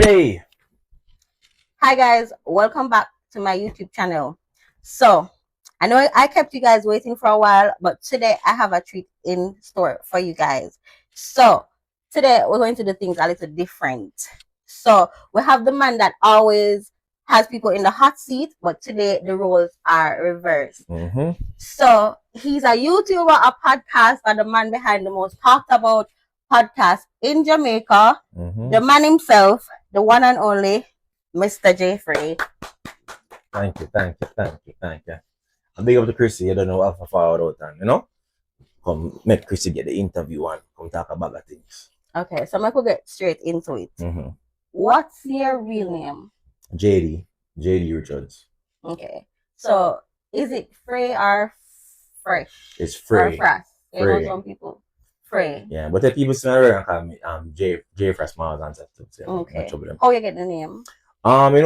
Jaii. Hi guys, welcome back to my YouTube channel. So, I know I kept you guys waiting for a while, but today I have a treat in store for you guys. So, today we're going to do things a little different. So, we have the man that always has people in the hot seat, but today the roles are reversed. So, he's a YouTuber, a podcaster, the man behind the most talked about podcast in Jamaica, the man himself, the one and only Mr. Jaii Frais. Thank you. I'm big up to Kryssii. You don't know Alpha forward out and come make Kryssii get the interview and come talk about the things. Okay, so I could get straight into it. What's your real name? Jaii Richards. Okay, so is it Frais or Fresh? It's Frais. You know some people. Frais. Yeah, but the people still around call me Jaii Frais Smiles ancestors. Yeah, okay. How you get the name?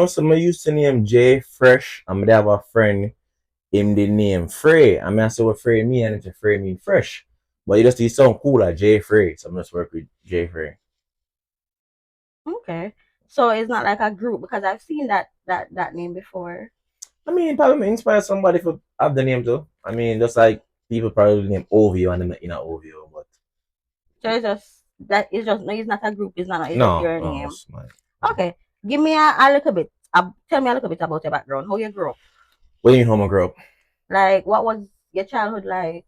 Some I used to name Jaii Fresh, and I have a friend in the name Frais. I mean, I say what Frais mean, and it's a Frais mean fresh. But it sound cooler, Jaii Frais. So I'm just work with Jaii Frais. Okay. So it's not like a group because I've seen that name before. I mean, probably inspire somebody to have the name too. I mean, just like people probably name OVO and them in OVO, but so it's not a group, it's just your name. Okay. Give me a little bit. Tell me a little bit about your background. How you grew up? What do you mean how I grew up? Like, what was your childhood like?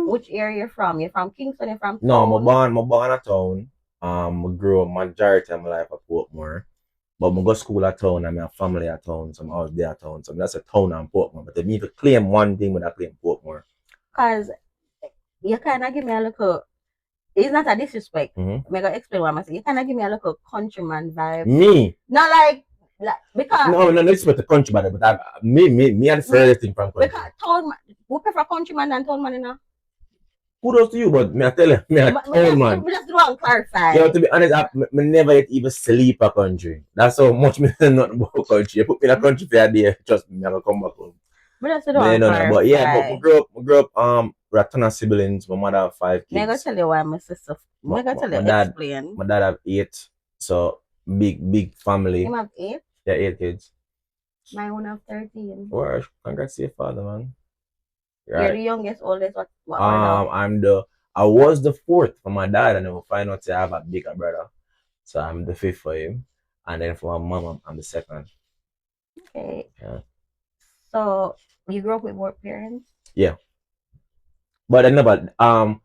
Which area you're from? You're from Kingston? You're from town? No, I'm born at town. I grew up majority of my life at Portmore. But I go to school at town and I have family at town, so I'm always there at town. So that's a town and Portmore. But they need to claim one thing when I claim Portmore. Because you kinda give me a little. It's not a disrespect. I'm gonna explain what I'm saying. You kind of give me a little countryman vibe. Me? Not like because no, it's not the countryman, but me and the furthest thing from country. Because town man, who prefer countryman than town man, you know? Kudos to you, but me I tell you, me a town man. We just want to clarify. Yeah, to be honest, I never yet even sleep a country. That's how much me know nothing about country. You put me in a country for a day, trust me, I'm gonna come back home. But that's clarify. But yeah, we grew up we're a ton of siblings. My mother have 5 kids. I'm gonna tell you why my sister. I'm gonna tell you. Explain. My dad have 8, so big family. You have 8? Yeah, 8 kids. My one have 13. Well, congrats to your father, man. You're the youngest, oldest. What I was the 4th for my dad, and then we find out I have a bigger brother, so I'm the 5th for him, and then for my mom, I'm the 2nd. Okay. Yeah. So you grew up with both parents? Yeah. But I never I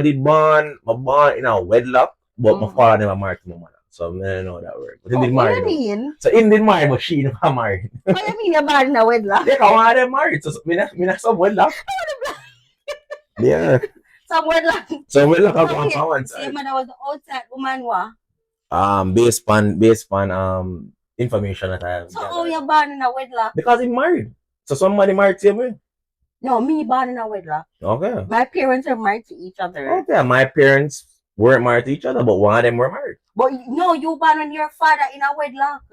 did born in a wedlock, but my father never married my mother. So I don't know how that works. But he did marry. What do you mean? So he didn't marry, but she never married. What do you mean you're born in a wedlock? Yeah, one of them married. So me not some wedlock. Yeah. Some wedlock. Some wedlock have one for one side. Your mother was the outside woman, what? Based on information that I have. So how you born in a wedlock? Because he married. So somebody married to me. No, me born in a wedlock. Okay. My parents are married to each other. Okay, my parents weren't married to each other, but one of them were married. But no, you born with your father in a wedlock.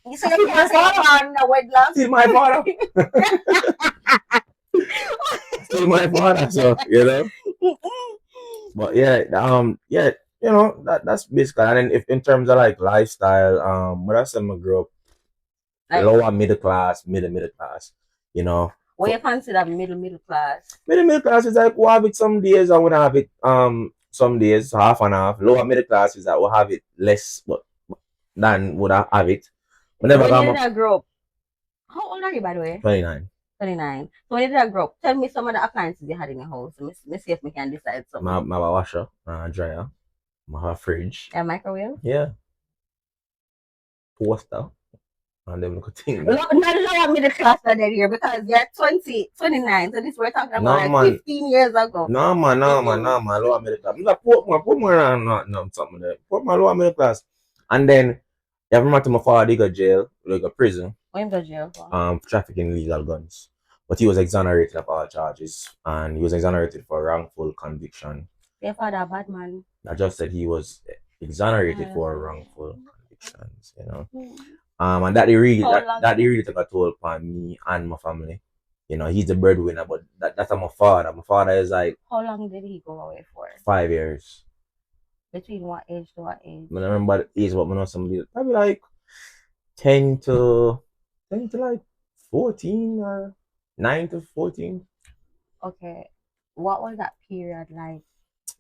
You say you can't say you're born in a wedlock. Still my father. Still my father, so you know. But yeah, that's basically. And then if in terms of like lifestyle, when I said I grew up lower middle class, middle class, you know. What you consider middle class? Middle class is like we have it some days, I would have it some days half and half. Lower middle class is that we'll have it less than would I have it. Whenever when did I grow up? How old are you, by the way? 29. 29. So when did I grow up? Tell me some of the appliances you had in your house. Let me see if we can decide something. My washer, dryer, my fridge. A microwave? Yeah. Toaster. And them little things. Not lower middle class than here because you're 29. So this we're talking about 15 years ago. No man, lower middle class. Like Portmore something there. Portmore lower middle class. And then you ever to my father, he got jail, like a prison. What him go jail for? Trafficking illegal guns. But he was exonerated of all charges, and he was exonerated for wrongful conviction. Your father a bad man. I just said he was exonerated for wrongful convictions, you know. And that they really took a toll upon me and my family. You know, he's the breadwinner, but that's my father. My father is like. How long did he go away for? 5 years. Between what age to what age? I don't remember the age, but I know somebody probably like 10 to 10 to like 14 or 9 to 14. Okay. What was that period like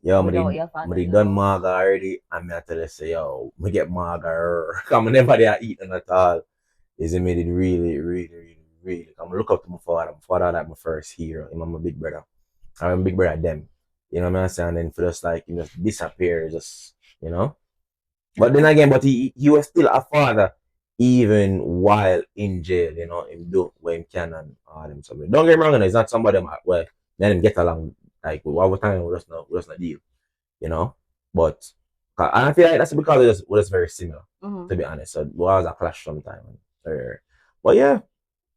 Yo, without your I father did done now? maga already. And I tell you, say, yo, me get maga. Come I never there eating at all. Is it made it really, really, really, really. Come look up to my father. My father like my first hero. Him and my big brother. I'm big brother them. You know what I'm saying? And then for just like, just disappear, just, you know? But then again, but he was still a father even while in jail, him do what he can and all them something. Don't get me wrong, it's not somebody where let him get along like what time we just not deal, you know. But I feel like that's because we're just very similar, to be honest. So we always a clash sometimes. But yeah,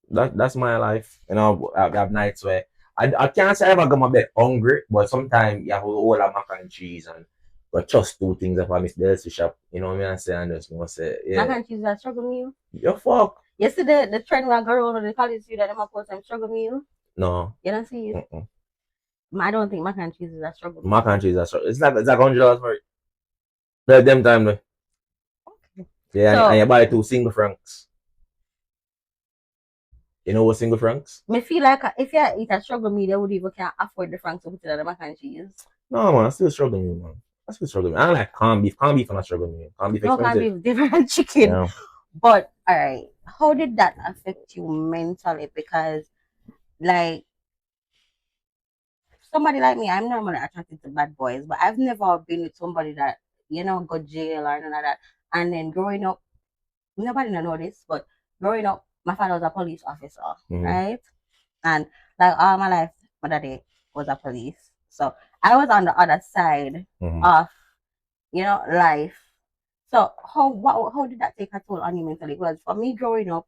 that's my life. I have nights where I can't say I ever go my bed hungry, but sometimes you have a whole lot of mac and cheese and but just two things if I miss the healthy shop. You know what I mean? I say and just gonna say, Mac yeah. and cheese that struggle meal. You fuck. Yesterday the trend where I go around on the college view that them post them struggle meal. No. You don't see it? Mm-mm. I don't think mac and cheese is a struggle Mac meal. and cheese, that's right. It's like $100 for it. But them time though. Okay. Yeah, So and you buy two single francs. You know what single francs? me feel like if you eat a struggle meal, they would even can't afford the francs to put it on the mac and cheese. No man, I still struggling, man. I still struggling. I don't like corned beef. Corned beef I'm not struggling. Corned beef No, can't expensive. be different chicken. Yeah. But all right, how did that affect you mentally? Because like somebody like me, I'm normally attracted to bad boys, but I've never been with somebody that go jail or none of that. And then growing up, nobody know this, but growing up, my father was a police officer, right? And like all my life, my daddy was a police, so I was on the other side of life. So how did that take a toll on you mentally? Because for me growing up,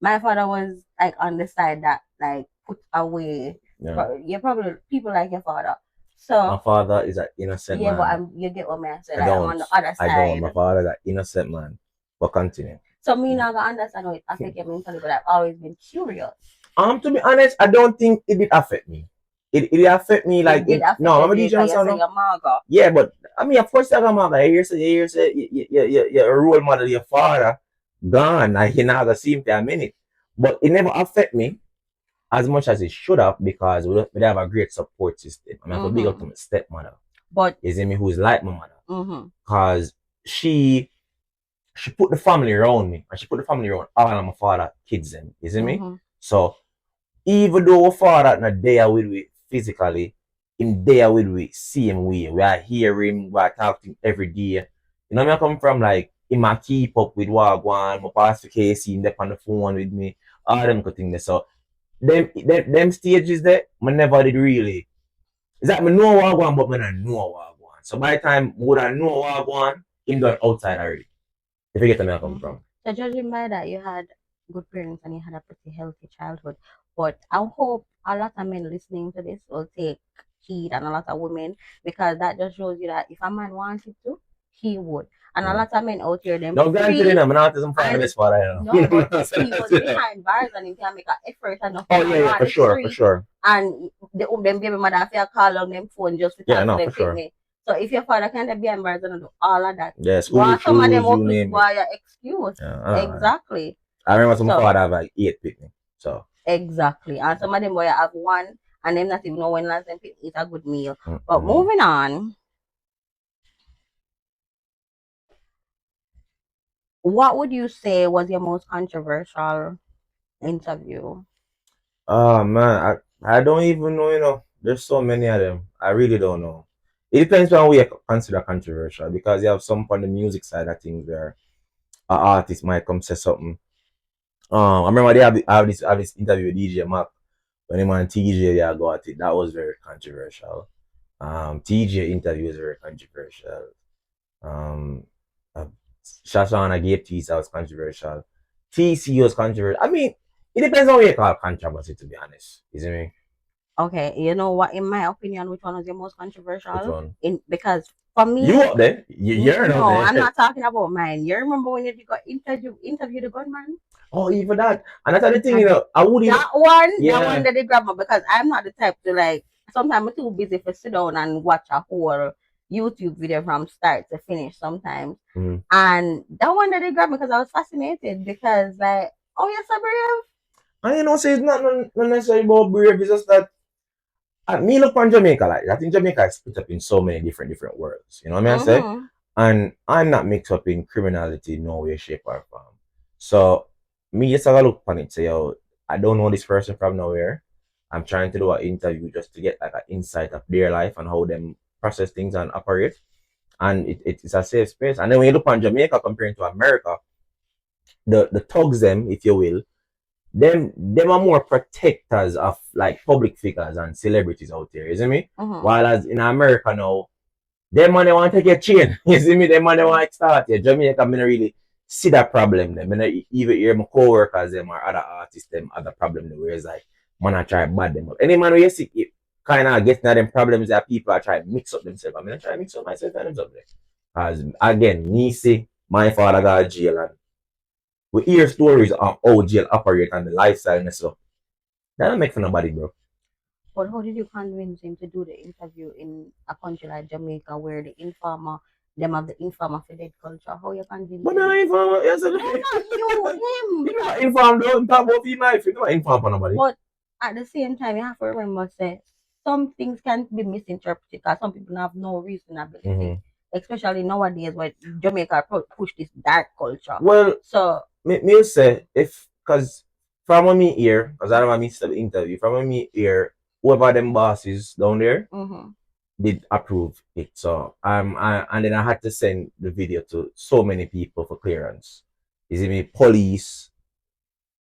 my father was like on the side that like put away. Yeah. You're probably people like your father. My So father is an innocent yeah, but man. you get what I say. I Like I'm don't. on the other I don't. side. My father is an innocent man. But continue. So me now I understand how it affect you mentally, but I've always been curious. To be honest, I don't think it did affect me. It affect me like It did affect no, you, I'm a DJ because you son, say no? your mother. Yeah, but I mean, of course, I'm a you say, you a role model, your father gone, like you not gonna see him for a minute. But it never affect me as much as it should have because we have a great support system. I mean, I have a big up to my stepmother. But Is me who's like my mother because she put the family around me and she put the family around all of my father kids them. You see me? So even though our father not there with we physically, him there with we same way. We are hearing, we are talking every day. You know where I come from? Like he might keep up with what I want, my pastor Casey, him on the phone with me, all them good things. So them stages there, I never did really. It's like I know what I want, but I don't know what I want. So by the time would I know what I want, him done outside already. If you get where I come from. So judging by that, you had good parents and you had a pretty healthy childhood. But I hope a lot of men listening to this will take heed, and a lot of women, because that just shows you that if a man wanted to, he would. And a lot of men out here, them no, granted, I'm not some father, this father, you know. no, but he was behind bars and he can make an effort and nothing. Oh yeah, for sure, for sure. And them baby mother have to call on them phone just to talk to them sure. me. So if your father can't be embarrassed and do all of that, yeah, school some of them shoes, up you with name why it. your excuse. Yeah, Exactly. I remember some father have like 8 picnic. So exactly. And some of them boy have one and them not even know when last time eat a good meal. But moving on. What would you say was your most controversial interview? Oh man, I don't even know, There's so many of them. I really don't know. It depends on what you consider controversial because you have some on the music side of things where an artist might come say something. I remember they have this interview with DJ Mac when him and TJ they go at it. That was very controversial. TJ interview was very controversial. Um, uh, Shashana gave T was controversial. TC was controversial. I mean, it depends on what you call controversy, to be honest. You see me? Okay, you know what? In my opinion, which one was your most controversial? Which one? Because for me, you up there? You're no, up there. I'm not talking about mine. You remember when you got interview the gunman? Oh, even that. And that's the thing, I would even that one that they grab me because I'm not the type to like. Sometimes I'm too busy for sit down and watch a whole YouTube video from start to finish sometimes. Mm. And that one that they grabbed me because I was fascinated because like, oh yes, I brave. And you know, say it's not necessarily about brave, it's just that me look on Jamaica like I think Jamaica is split up in so many different worlds. You know what I mean? I say? Mm-hmm. And I'm not mixed up in criminality no way, shape, or form. So me just have a look upon it, say, yo, I don't know this person from nowhere. I'm trying to do an interview just to get like an insight of their life and how them process things and operate. And it's a safe space. And then when you look on Jamaica comparing to America, the thugs them, if you will, them are more protectors of like public figures and celebrities out there, you see me? Mm-hmm. While as in America now, them man they want to take your chain. You see me? Them man they want to start here. Jamaica, me not really see that problem. Them, me not even hear my co-workers them or other artists them other problem where it's like man I try bad them up. Any man where you see it kind of getting at them problems that people are trying to mix up themselves. I mean I try to mix up myself and them up there. As again, me see my father got jail and we hear stories of how jail operate and the lifestyle and stuff. That don't make for nobody, bro. But how did you convince him to do the interview in a country like Jamaica where the informer, them have the informer for dead culture? How you convince But me him? not inform yes, No, not you, him. you not inform don't talk about female life, you not inform for nobody. But at the same time, you have to remember say some things can be misinterpreted because some people have no reasonability. Mm-hmm. Especially nowadays when Jamaica push this dark culture. Well, So me say if because from when me here, because I don't want me to the interview, from when me here, whoever them bosses down there mm-hmm. did approve it. So and then I had to send the video to so many people for clearance. Is it me police,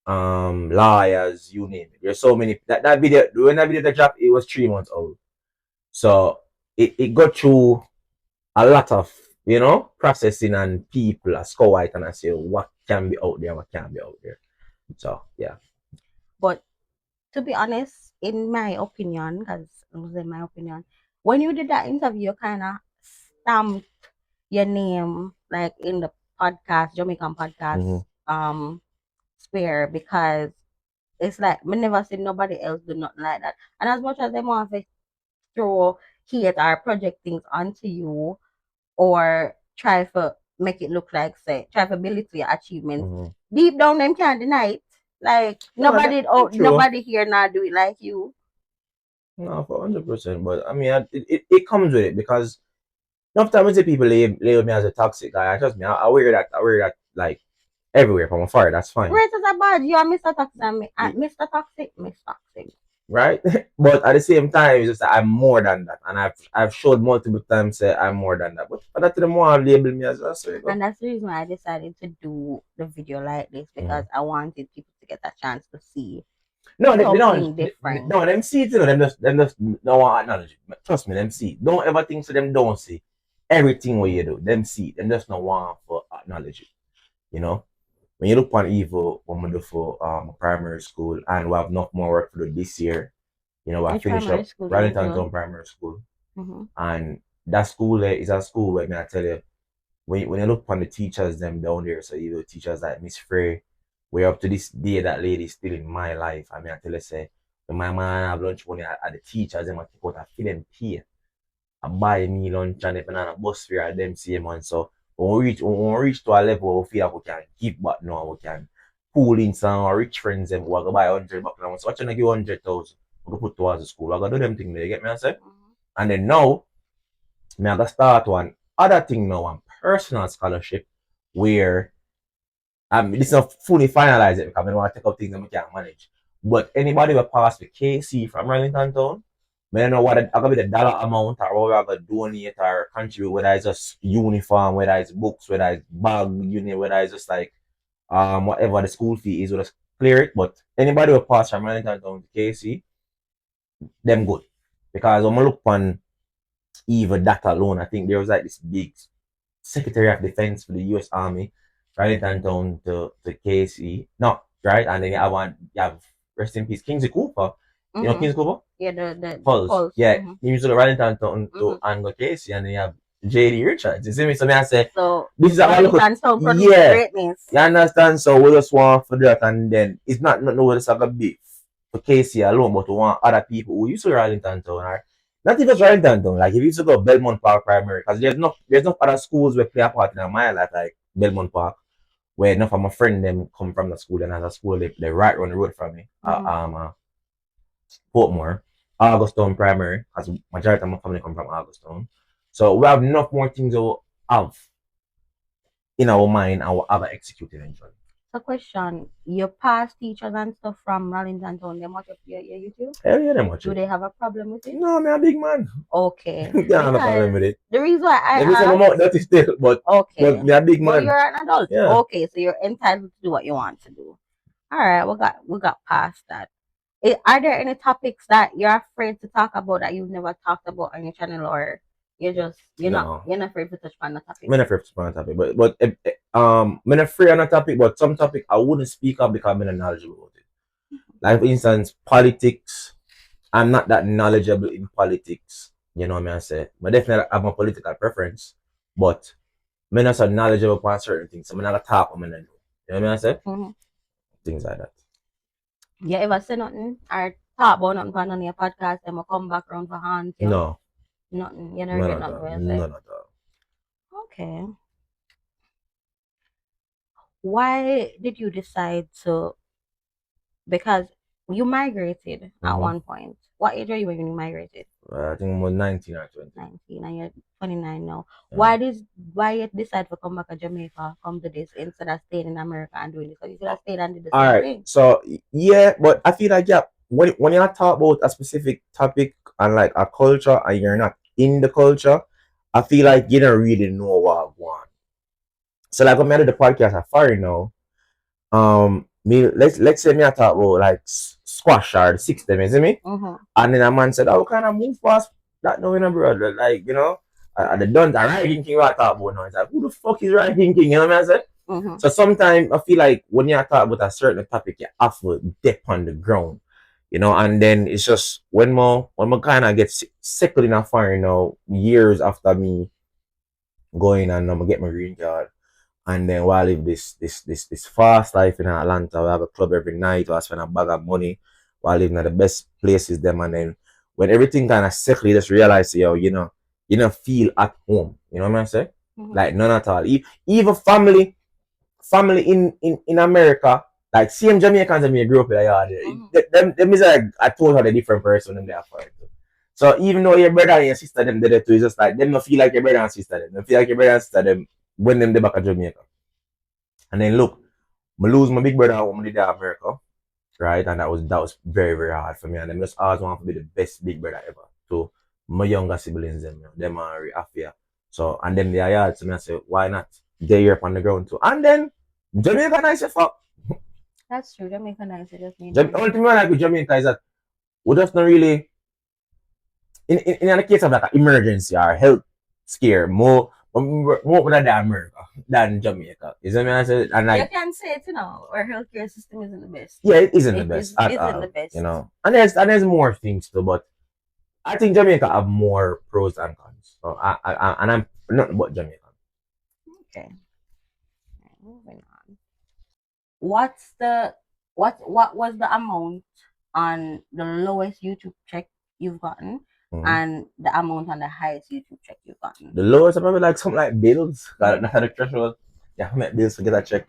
lawyers, you name it. There's so many that video when that video dropped, it was 3 months old. So it got through a lot of processing and people are score white and I say what can be out there, what can be out there. So yeah. But to be honest, in my opinion, because it was in my opinion, when you did that interview, you kind of stamped your name like in the podcast, Jamaican podcast, sphere because it's like me never seen nobody else do nothing like that. And as much as they want to throw hate or project things onto you or try to make it look like say try to belittle your achievements, deep down them can't deny it. Like No, nobody here now do it like you. No, for 100%. But I mean, it comes with it because enough time when people label me as a toxic guy, I trust me, I wear that. I wear that like everywhere from afar. That's fine. Great as a badge, you are Mr. Toxic, Mr. Toxic, Miss Toxic. Right? But at the same time, it's just that I'm more than that. And I've showed multiple times that I'm more than that. But for that, them want to label me as well. So and that's the reason why I decided to do the video like this because I wanted people to get a chance to see. No, they something don't. different. No, them see it, you know, them just don't want acknowledge it. Trust me, them see it. Don't ever think so them don't see everything what you do. Them see it. Them just don't want to acknowledge it. You know? When you look on Evo, what we do for primary school, and we have not more work to do this year. You know, I finish up Rallington Town Primary School, and that school there is a school where I tell you, when you look upon the teachers them down there, so you know teachers like Miss Frais, way up to this day that lady is still in my life. I mean, I tell you say, when my man have lunch money at the teachers, them I take out a feeling pay. I buy me lunch and if I bus fare at them same man. So when we reach to a level where we feel like we can give back now, we can pull in some our rich friends them who are gonna buy 100 bucks now. So what gonna give 100,000 we go put towards the school. I gotta do them thing there, you get me I say? And then now me I gotta start one other thing now, one personal scholarship where this is not fully finalized yet because I don't want to take up things that we can't manage. But anybody will pass the KC from Rallington Town, I don't know what I gonna be the dollar amount or what we're gonna donate or contribute, whether it's just uniform, whether it's books, whether it's bag, whether it's just like whatever the school fee is, we'll just clear it. But anybody will pass from Rallington Town to KC, them good. Because when I look on even that alone, I think there was like this big Secretary of Defense for the US Army, Rallington Town to KC. No, right? And then you have rest in peace, Kingsley Cooper. You know Kingsley Cooper? Yeah, the Pulse. Yeah, he used to the Rallington Town to Anglo Casey, and then you have Jaii Richards. You see me? So I say, so this is how look at greatness. You understand? So we just want for that, and then it's not no it's like a beef for Casey alone, but we want other people who used to Rallington Town or not even right down. Like if you used to go Belmont Park Primary, because there's no other schools where play a part in my life like Belmont Park, where enough of my friend them come from the school and as a school they right on the road from me. Portmore, Augustone Primary, because majority of my family come from Augustone. So we have enough more things to have in our mind and we'll have it executed eventually. So question, your past teachers and stuff from Rollington Town, they watch up your YouTube? Hell yeah, them watch Do it. they have a problem with it? No, I'm a big man. Okay. They don't have a problem with it. The reason why I Let me say I'm out dirty still, but okay. me a big man. But you're an adult. Yeah. Okay, so you're entitled to do what you want to do. All right, we got past that. Are there any topics that you're afraid to talk about that you've never talked about on your channel, or you're not afraid to touch on the topic? I'm not afraid to touch on the topic, but I'm not afraid on the topic, but some topic I wouldn't speak up because I'm not knowledgeable about it. Like for instance, politics. I'm not that knowledgeable in politics. You know what I say? But definitely have a political preference, but I'm not so knowledgeable about certain things. So I'm not talk. I'm not know. You know what I say? Mm-hmm. Things like that. You ever say nothing or talk about nothing on your podcast and we'll come back around for hands? No. Nothing. You never get nothing. None of that. Okay. Why did you decide to? Because you migrated at one point. What age are you when you migrated? I think I was 19 or 20. 19, and you're 29 now. Yeah. Why you decide to come back to Jamaica, come to this instead of staying in America and doing this? Because you could have stayed and did the same thing. So yeah, but I feel like when you talk about a specific topic and like a culture and you're not in the culture, I feel like you don't really know what I want. So like when I did the podcast at Fire now, let's say me I talk about like squash or the six them, you see me? Mm-hmm. And then a man said, "Oh, kind of move fast that no, brother. Like, you know, the done the Ranking King what I talk about now. It's like, who the fuck is Ranking King? You know what I said? Mm-hmm. So sometimes I feel like when you talk about a certain topic, you have to dip on the ground. You know, and then it's just when I kind of get settled in a fire, you know, years after me going and I'm gonna get my green card. And then while I live this fast life in Atlanta, we have a club every night, I spend a bag of money while living at the best places them. And then when everything kind of settled, you just realize, yo, you know, feel at home. You know what I'm saying? Mm-hmm. Like none at all. Even family in America, like same Jamaicans that me grew up in, them is like a totally different person than they are for it. So even though your brother and your sister them did it too, it's just like them don't feel like your brother and sister them. They feel like your brother and sister them when them they back at Jamaica. And then look, I lose my big brother when I did that America, right? And that was very, very hard for me. And them just always want to be the best big brother ever. So my younger siblings them are affair. So and then they are hard. So I say, why not? They're here on the ground too. And then Jamaica nice as fuck. That's true. Jamaica nice. Only thing I like with Jamaica is that we just not really in the case of like an emergency or health scare, more than America than Jamaica. Is that what I said? And like you can say it, you know, our healthcare system isn't the best. Yeah, it isn't the best at all. The best. You know, and there's more things too, but I think Jamaica have more pros and cons. So I'm not about Jamaica. Okay. Moving on. What was the amount on the lowest YouTube check you've gotten? Mm-hmm. And the amount on the highest YouTube check you've gotten? The lowest, probably like something like bills. Got the threshold. Yeah, I met bills to get that check.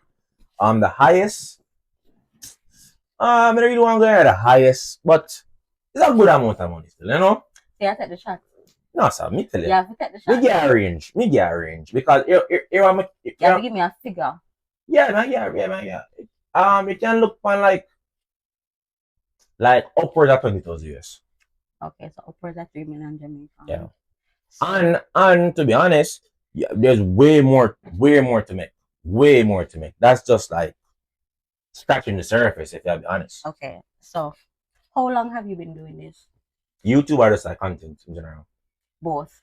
The highest. I don't really want to go at the highest, but it's a good amount of money still, you know. So you take the shot. No, sir, me tell you. Yeah, take the shot. Me get a range because you have to give me a figure. Yeah, man, yeah. You can look on like upwards of 20,000 US. Okay, so upwards of 3 million Jamaican. Yeah. So. And to be honest, yeah, there's way more to make. Way more to make. That's just like scratching the surface, if you be honest. Okay, so how long have you been doing this? YouTube or just like content in general? Both.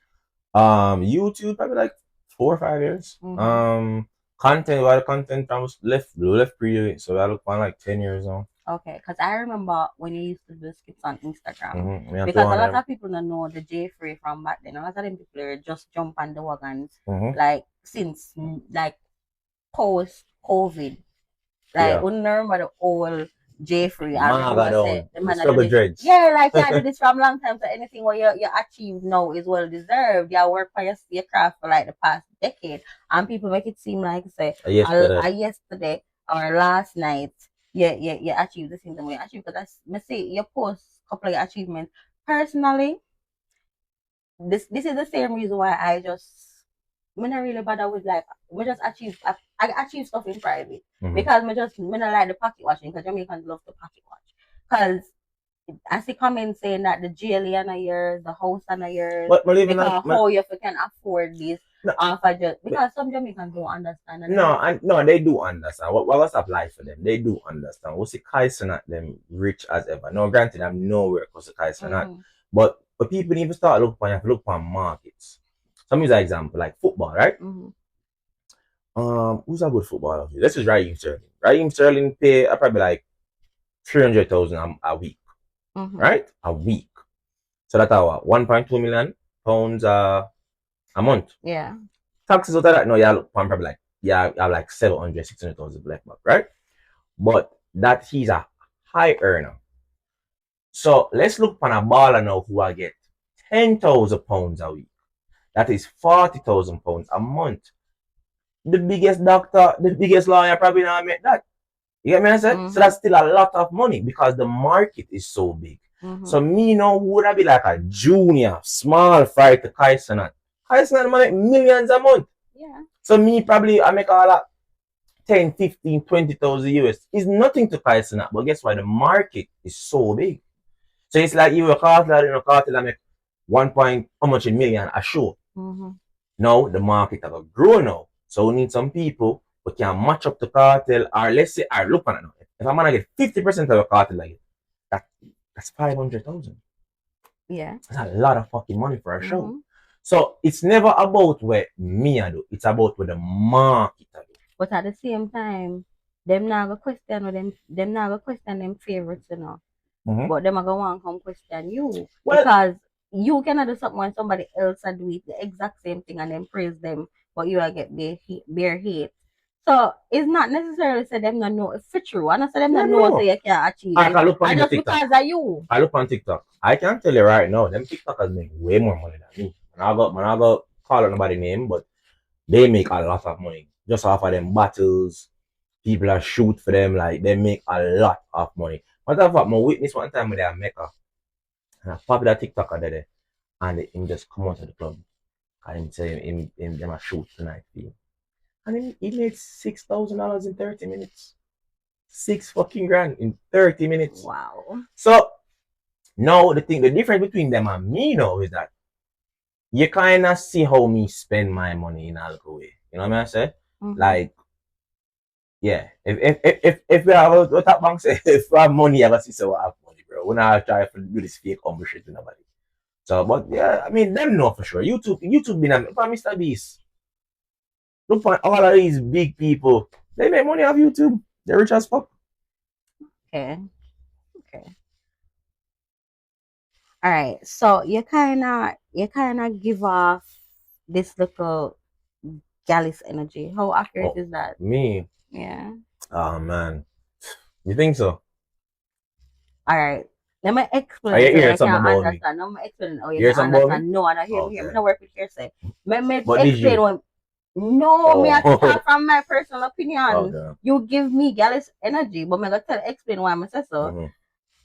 YouTube probably like 4 or 5 years. Mm-hmm. Content I was left preview, so I look on like 10 years now. Okay, because I remember when you used to do skits on Instagram. Mm-hmm. Because a lot of people don't know the Jaii Frais from back then. A lot of them people just jump on the wagons, mm-hmm. like since like post COVID. Like we remember the old Jaii Frais, I Maga remember say down. the The man I do struggle this. dreads. Yeah, like I do this from long time. So anything what you achieve now is well deserved. You work for your craft for like the past decade, and people make it seem like say Yesterday. yesterday or last night. Yeah, you achieved the things that you achieved. Because I say you post a couple of your achievements. Personally, this is the same reason why I just I'm not really bother with like we just achieve I achieve stuff in private because me not like the pocket watching because Jamaicans love the pocket watch because I see comments saying that the jail and a years, the house and a years But even because how you can afford this no, off of just because some Jamaicans don't understand and no, no, they do understand. What's apply for them? They do understand. We see Kyson at them rich as ever. No, granted, I'm nowhere close to Kyson at. But people need to start look upon markets. Some use an example like football, right? Who's a good footballer? This is Raheem Sterling. Raheem Sterling pay probably like 300,000 a week, right? A week. So that's our 1.2 million pounds a month. Yeah. Taxes out of that, no, you look probably like you have like 700, 600,000 black buck, right? But that he's a high earner. So let's look upon a baller now who will get 10,000 pounds a week. That is 40,000 pounds a month. The biggest doctor, the biggest lawyer probably not make that. You get me? I said? So that's still a lot of money because the market is so big. So me now would I be like a junior, small fry to Kyson. Kyson make millions a month. Yeah. So me probably I make all that 10, 15, 20,000 US. Is nothing to Kyson, but guess what? The market is so big. So it's like you a cartel, cartel I make 1 point how much a million a show. Now the market have a grow now. So we need some people who can match up the cartel, or let's say, look on it now. If I'm gonna get 50% of a cartel like that's 500,000. Yeah. That's a lot of fucking money for a show. So it's never about what me I do. It's about what the market I do. But at the same time, them not go question or them not go question them favorites, you know. But them are gonna want to come question you. Because you cannot do something when somebody else are do it the exact same thing and then praise them, but you are get bare hate. So it's not necessarily say them not know if it's true. I not say them not know so you can't achieve it. I just because of you. I look on TikTok. I can tell you right now, them TikTokers make way more money than me. And I got call out nobody's name, but they make a lot of money. Just off of them battles. People are shoot for them, like they make a lot of money. Matter of fact, my witness one time with their maker, and I pop that TikToker there, and him just come out of the club. And him say him them a shoot tonight for you. And he made $6,000 in 30 minutes. 6 fucking grand in 30 minutes. Wow. So now the difference between them and me now is that you kind of see how me spend my money in a little way. You know what I say? Like, yeah. If we have what that bank say, if we have money, I ever see so I have money, bro. We're not trying to do this fake humble shit to nobody. So, but yeah, I mean, them know for sure. YouTube been a Mr. Beast. Look for all of these big people. They make money off YouTube. They're rich as fuck. Okay. All right. So you kinda give off this little gallus energy. How accurate is that? Me? Yeah. Oh man. You think so? All right. Let me explain. You hear I something can about understand. Let me explain. Oh, you hear can something about understand. No, I don't hear me. I don't work with hearsay. Let me But explain what. No, me I talk from my personal opinion. Okay. You give me gallus energy, but me gonna explain why I say so.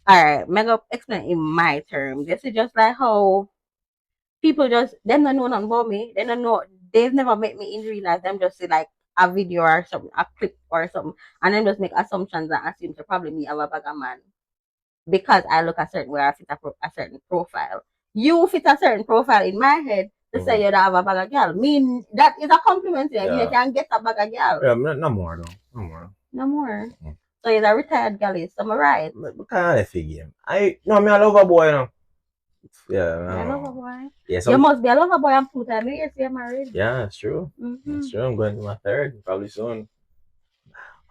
All right, me gonna explain in my terms. This is just like how people just them don't know nothing about me. They don't know. They've never met me in real life. Them just see like a video or something, a clip or something, and then just make assumptions and assume to probably me have a bag of man because I look a certain way, I fit a certain profile. You fit a certain profile in my head to say you don't have a bag of girl. Mean that is a compliment to you. You can get a bag of girl. Yeah, no more though. No more. So he's a retired galley, so am I right? What kind of figure? I love a boy now. Yeah, I love a boy. Yeah, you must be a lover boy and full time. Yes, you're married. Yeah, that's true. That's true. I'm going to my third probably soon.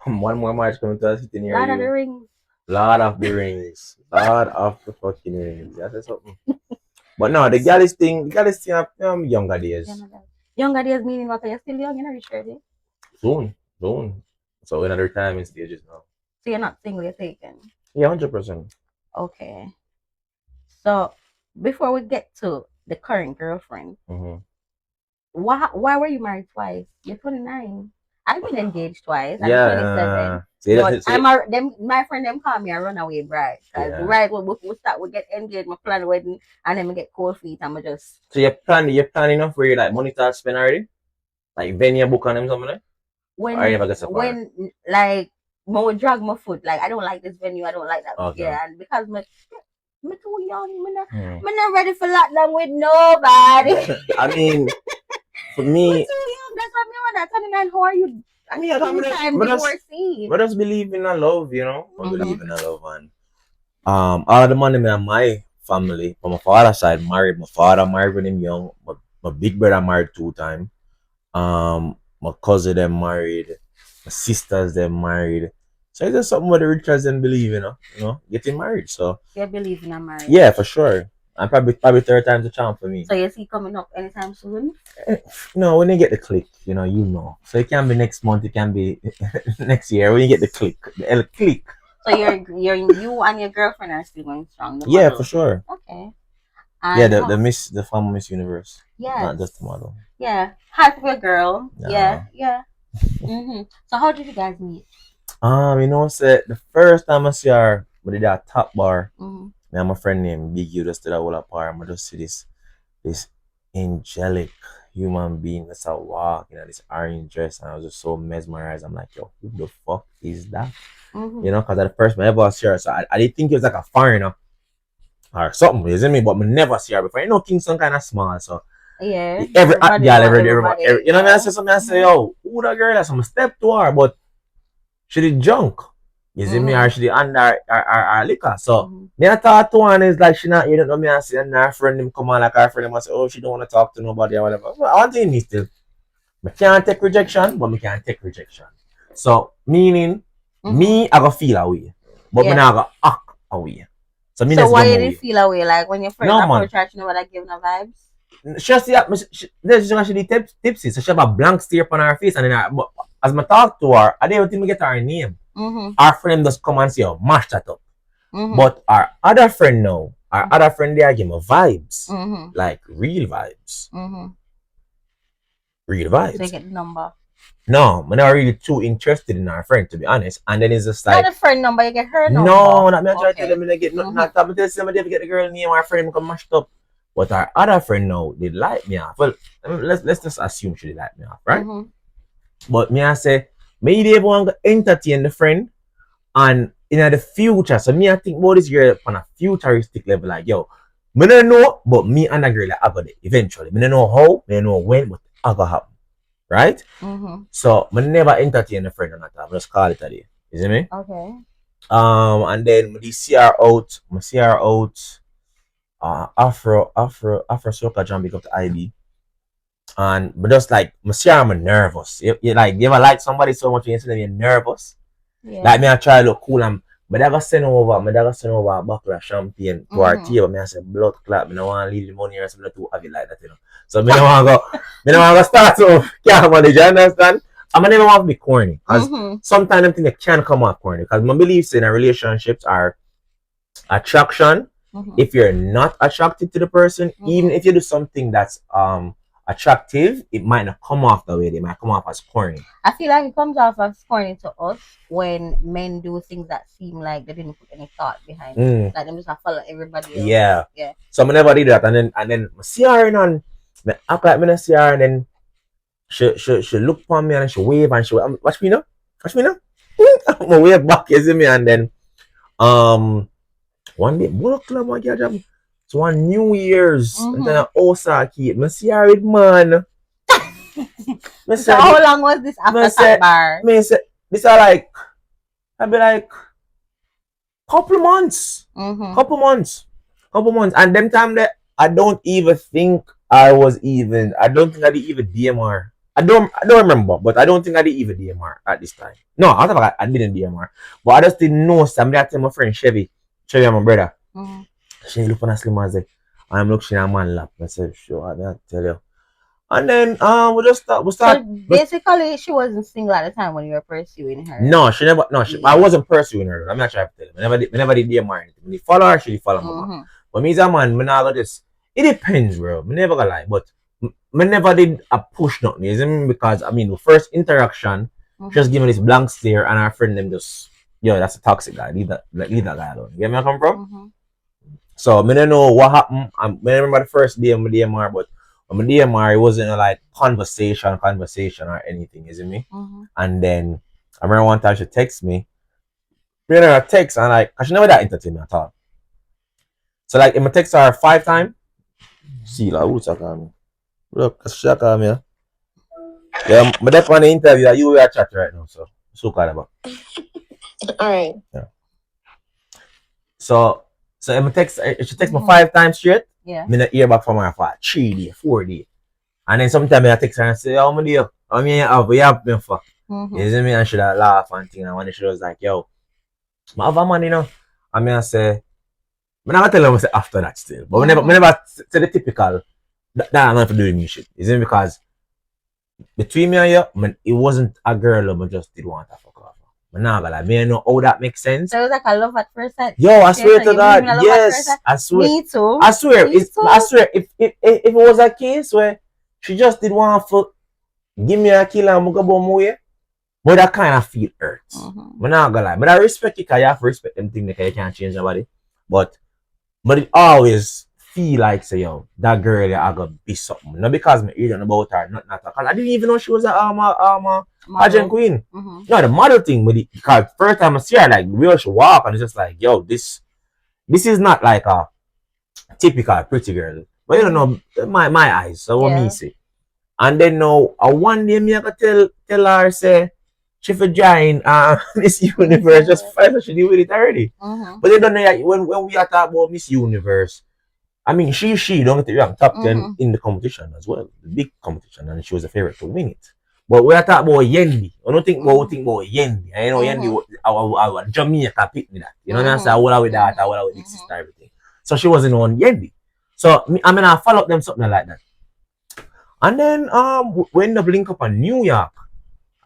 One more match coming to us in here. Lot of the rings. Lot of the rings. Lot of the fucking rings. That's something. But no, the gallus thing, younger days. Younger days meaning what? You're still young, you're not rich already? Soon. So in other time in stages now. So you're not single, you're taken? Yeah, 100%. Okay. So before we get to the current girlfriend, Mm-hmm. why were you married twice? You're 29. I've been engaged twice. I'm Yeah. 27. See But that? See, my friend them call me a runaway bride. Cause yeah. right when we start we get engaged, my plan wedding, and then we get cold feet and we just So you're planning enough where you like money to spend already? Like venue book on them something like? Or you never get so far? when like when we drag my foot, like I don't like this venue, I don't like that. Okay. Yeah, and because me too young, Hmm. me not ready for that long with nobody. I mean, for Me me, too young. That's what me want that 29. How are you? I mean, I Two time divorcee. just believe in a love, you know. I Mm-hmm. believe in a love, and all the money me and my family from my father's side married. My father married when him young. My big brother married 2 times. My cousin them married. My sisters them married. So it's just something where the richest them believe, getting married. So You believe in a marriage? yeah, for sure. And probably third time's a charm for me. So you see coming up anytime soon? No, when you get the click, you know. So it can be next month, it can be next year when you get the click, the L click. So you and your girlfriend are still going strong. The Yeah, model. for sure. Okay. Yeah, And the family Miss Universe, not yes, just the model. yeah, hype of a girl. Yeah, Nah. yeah. So how did you guys meet? Say the first time I see her, we did that top bar. Mm-hmm. Me and my friend named Big U just did a whole apart. I just see this angelic human being that's a walk in this orange dress, and I was just so mesmerized. I'm like, yo, who the fuck is that? Mm-hmm. Because at the first I ever see her, so I didn't think it was like a foreigner or something, you see me? But I never see her before. Kingston kind of small, so Yeah, every girl, everybody, you know what I mean? I say something, I say, yo, who that girl? That's some step to her, but she did junk. You see me? Or she did under our liquor. So me I thought to one is like she not, you don't know me, I say, and her friend him come on like her friend him, I say, oh, she don't want to talk to nobody or whatever. But one thing is still, I can't take rejection, but I can take rejection. So meaning me I go feel away. But me not go act away. So me So just why go you away. did feel away? Like when your friend No man. approach her, you know what I give no vibes? She just she tipsy, so she have a blank stare upon her face, and then as I talk to her, I didn't even get her name. Our friend just come and say, oh, mash that up. But our other friend now, our other friend there give me vibes, like real vibes, real vibes. So you get the number. No, I'm not really too interested in our friend, to be honest. And then it's just like, not a friend number, you get her number. no, not me. I try to tell them I get nothing. Not tell them I get the girl name. Our friend come mashed up. But our other friend now did like me off. Well, let's just assume she did like me off, right? But me I say, maybe they want to entertain the friend, and in the future, so me I think about this girl on a futuristic level, like yo, me don't know, but me and the girl like, I got it eventually. Me don't know how, me don't know when, but I got happen, right? So me never entertain the friend or not. I just call it a day. You see me? Okay. And then me see her out. Me see her out. Afro Soca Jam big up to IB. And but just like me see her, I'm nervous. You ever like somebody so much you see them you're nervous? Yeah. Like me I try to look cool and but I got send over a bottle of champagne to our table. Me I say blood clot, me no want to leave the money or something to have it like that, So me no want to go start so can't manage, you understand? I never want to be corny. Because sometimes I think they can come out corny. Because my beliefs in a relationships are attraction. If you're not attracted to the person, even if you do something that's attractive, it might not come off the way. They might come off as corny. I feel like it comes off as corny to us when men do things that seem like they didn't put any thought behind it. Like them just not follow everybody else. Yeah. Yeah. So I never did that, and then I see her and I act like I see her, and then she look for me and she wave and she watch me now. I'm gonna wave back, you see me, and then one day, 1 o'clock, my girl, so on New Year's, and then Osaka, I see her with man. So how long was this after that bar? This are like, I'd be like, couple months. Couple months. And them time that I don't even think I did even DMR. I don't remember, but I don't think I did even DMR at this time. No, I didn't DMR. But I just didn't know somebody. I tell my friend Chevy and my brother. She look on a slim as I'm looking at my lap. I said, sure, I tell you. And then we So start. basically, she wasn't single at the time when you were pursuing her. No, she never. No, I wasn't pursuing her. I'm not trying to tell you. We never did DM or anything. When you follow her, she follow me back. But me as a man, me not go this. It depends, bro. Me never gonna lie, but me never did a push nothing. You see me? Because I mean, the first interaction, she just give me this blank stare, and our friend them just, yo, that's a toxic guy. Leave that guy alone. You get me? Where I come from? So I don't know what happened. I remember the first day of my DMR, but when my DMR, it wasn't like conversation or anything, you see me? And then I remember one time she texted me. Me and her text and like, cause she never that entertain me at all. So like, if I text her 5 times, see like, who's that call me? Look, she call me. Yeah, but that's on the interview that you are chat right now, so call about. All right. Yeah. So if I text, if she text me 5 times straight, me not hear back from her for 3 days, 4 days. And then sometimes I text her and say, oh, my dear, I mean, you have been for. You see me? And she like laugh and thing. And when she was like, yo, I have a man, you know. I mean, I say, I'm not tell her after that still. But we never say the typical, that I'm not doing me shit. You see me? Because between me and you, it wasn't a girl who just did want to fuck off. But now, like, me know how that makes sense. So it was like a love at first sight. Yo, I swear to God, yes, I swear. Me too. I swear, I swear, if it was a case where she just did want to give me a kill and go bomb away, but that kind of feel hurts. I'm not gonna lie. But I respect it because you have to respect them things because you can't change nobody. But it always feel like, say, yo, that girl, I gotta be something. Not because I'm reading about her, not because I didn't even know she was a pageant queen. No, the model thing, but because first time I see her, like, real she walk, and it's just like, yo, this is not like a typical pretty girl. But you don't know, my eyes, so what me say. And then now, one day, me I gotta tell her, say, she for join Miss Universe just fine, she did with it already. But they don't know that when we are talking about Miss Universe, I mean she don't get it wrong, top 10 in the competition as well, the big competition, and she was a favorite to win it. But we are talking about Yendi. I don't think about Yendi. I know Yendi our Jamaica picked me that. You know what I'm saying? I would with that, I would with big sister, everything. So she wasn't on Yendi. So I mean I follow up them something like that. And then we end up link up on New York.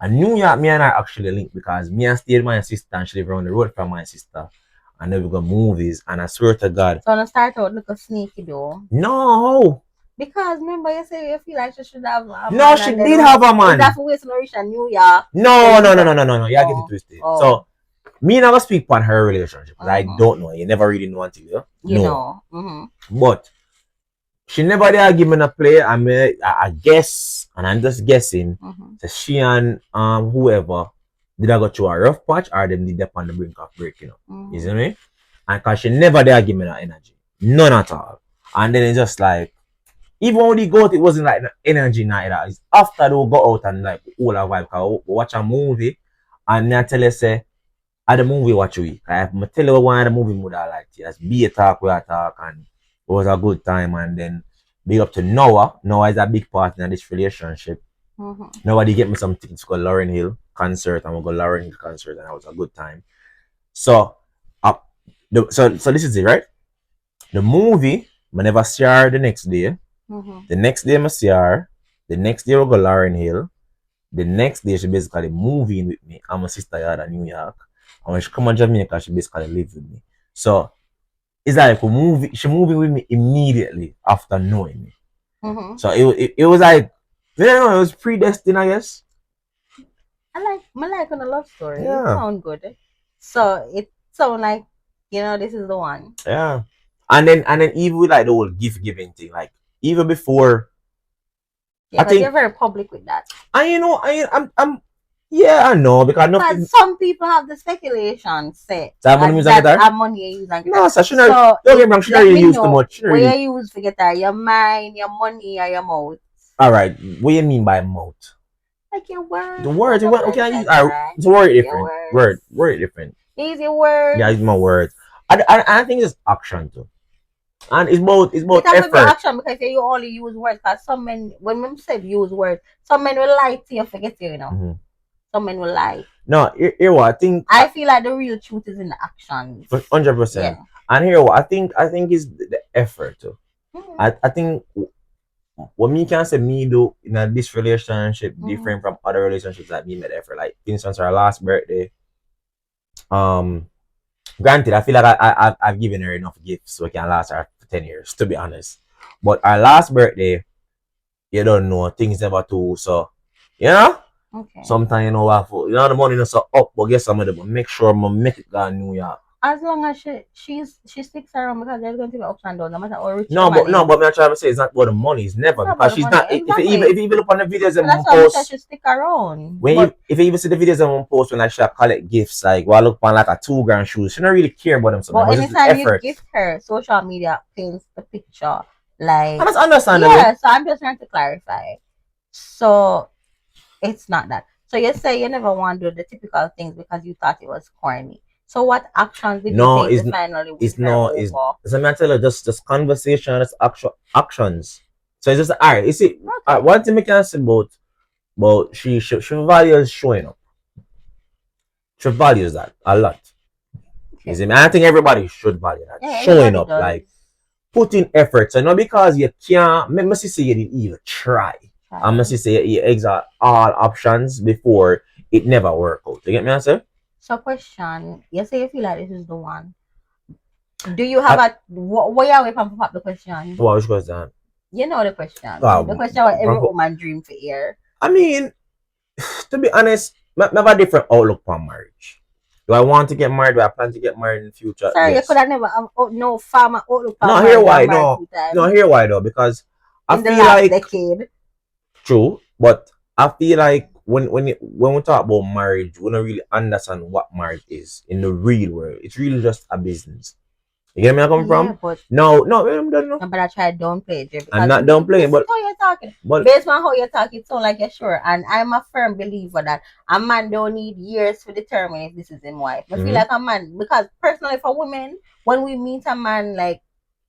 And New York, me and I actually linked because me and stayed with my sister and she lived around the road from my sister. And then we got movies, and I swear to God. So, I start out look sneaky though. No. Because remember you say you feel like she should have a man. No, she did have a man. That's for waiting to reach New York. No. You get it twisted. So, me never speak on her relationship because I don't know. You never really know until you know. But she never did give me a play. I guess, and I'm just guessing, that she and whoever did I go through a rough patch or them did up on the brink of breaking up. You see me? And because she never did give me that energy. None at all. And then it's just like, even when we go out, it wasn't like energy neither. It's after they go out and like all our vibe. Because we watch a movie and I tell you, say, at the movie watch we. I tell you one of the movie would I like. Yes, be a talk, we are talk, and it was a good time. And then big up to Noah. Noah is a big part in this relationship. Nobody get me some tickets for Lauryn Hill concert, and we'll go Lauryn Hill concert, and that was a good time. So, so this is it, right? The movie, I never see her the next day. The next day, I see her. The next day, we'll go Lauryn Hill. The next day, she basically moving with me. I'm a sister in New York. And when she come to Jamaica, she basically live with me. So, it's like she moving with me immediately after knowing me. So it was like, you know, it was predestined, I guess. I like on a love story. Yeah. It sounds good. So it sounds like, you know, this is the one. Yeah. And then even with like the whole gift giving thing, like even before. Yeah, I think you're very public with that. And you know, I'm yeah, I know because some people have the speculation say that money use guitar. That money you use on guitar. No, so she not. Don't get me wrong. She not really use too much. Where you use for guitar? Your mind, your money, or your mouth? All right. What do you mean by mouth? Like your words. The words. Okay, I use. It's a word different. Word different. Use your words. Yeah, use my words. I think it's action too. And it's both effort. Action because you only use words. Because some men, when men say use words, some men will lie to you, forget you know. Some men will lie. No, here what I feel like the real truth is in the actions. 100%. Yeah. And here what I think is the effort too. I think what me can say me do in this relationship different from other relationships that me met for. Like, for instance, our last birthday, um, granted, I feel like I've given her enough gifts so it can last her for 10 years, to be honest. But our last birthday, you don't know, things never too, so, you know? Okay. Sometimes, you know, the money is so up, but get some of them, but make sure I make it go to New York. As long as she sticks around, because there's going to be ups and downs, no matter how rich but me trying to say it's not about the money. It's never, because she's not. Exactly. If you even look on the videos and that's post, why she stick around. If you even see the videos and post when like she collect gifts, like while look on like a $2,000 shoes, she don't really care about them. But anytime you gift her, social media paints the picture like. And that's understandable. Yeah, so I'm just trying to clarify. So it's not that. So you say you never want to do the typical things because you thought it was corny. So what actions did you take to finally win her over? As I tell you, just conversation, just actions. So it's just alright. You see, one thing we can say about she values showing up. She values that a lot. Okay. You see, I think everybody should value that. Yeah, showing up, like putting effort. So not because you can't. I must say you didn't even try. I must say you exhaust all options before it never work out. You get me, answer? So question, you say you feel like this is the one. Do you have why are we from pop the question? What which question? You know the question. The question what every woman dream for hear. I mean, to be honest, I have a different outlook on marriage. Do I want to get married? Do I plan to get married in the future? Sorry, yes. You could have never no farmer outlook on marriage. No, hear why? No, hear why though? Because I feel like decade. True, but I feel like when we talk about marriage, we don't really understand what marriage is in the real world. It's really just a business. You get me? I come from? But no. But I try to downplay it. I'm not downplaying, but how you're talking. But based on how you're talking, it sounds like you're sure. And I'm a firm believer that a man don't need years to determine if this is his wife. I feel like a man, because personally for women, when we meet a man, like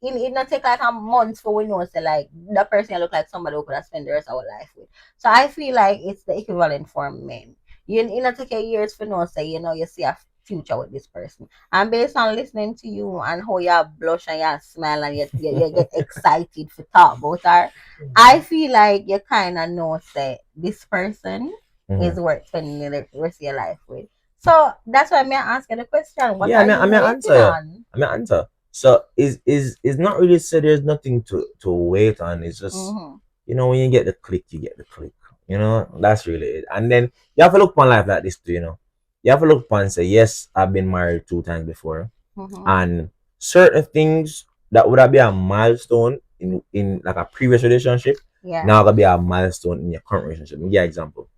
it not take like a month for we know say like the person look like somebody who could have spent the rest of our life with. So I feel like it's the equivalent for men. You not take years for no say, you know, you see a future with this person. And based on listening to you and how you blush and you smile and you get excited to talk about her, I feel like you kind of know say this person is worth spending the rest of your life with. So that's why I'm asking the question. What are you answer. So is not really say there's nothing to wait on. It's just you know, when you get the click, you get the click. You know, that's really it. And then you have to look upon life like this too, you know. You have to look upon and say, yes, I've been married 2 times before. And certain things that would have been a milestone in like a previous relationship, now gonna be a milestone in your current relationship. Let me give you an example.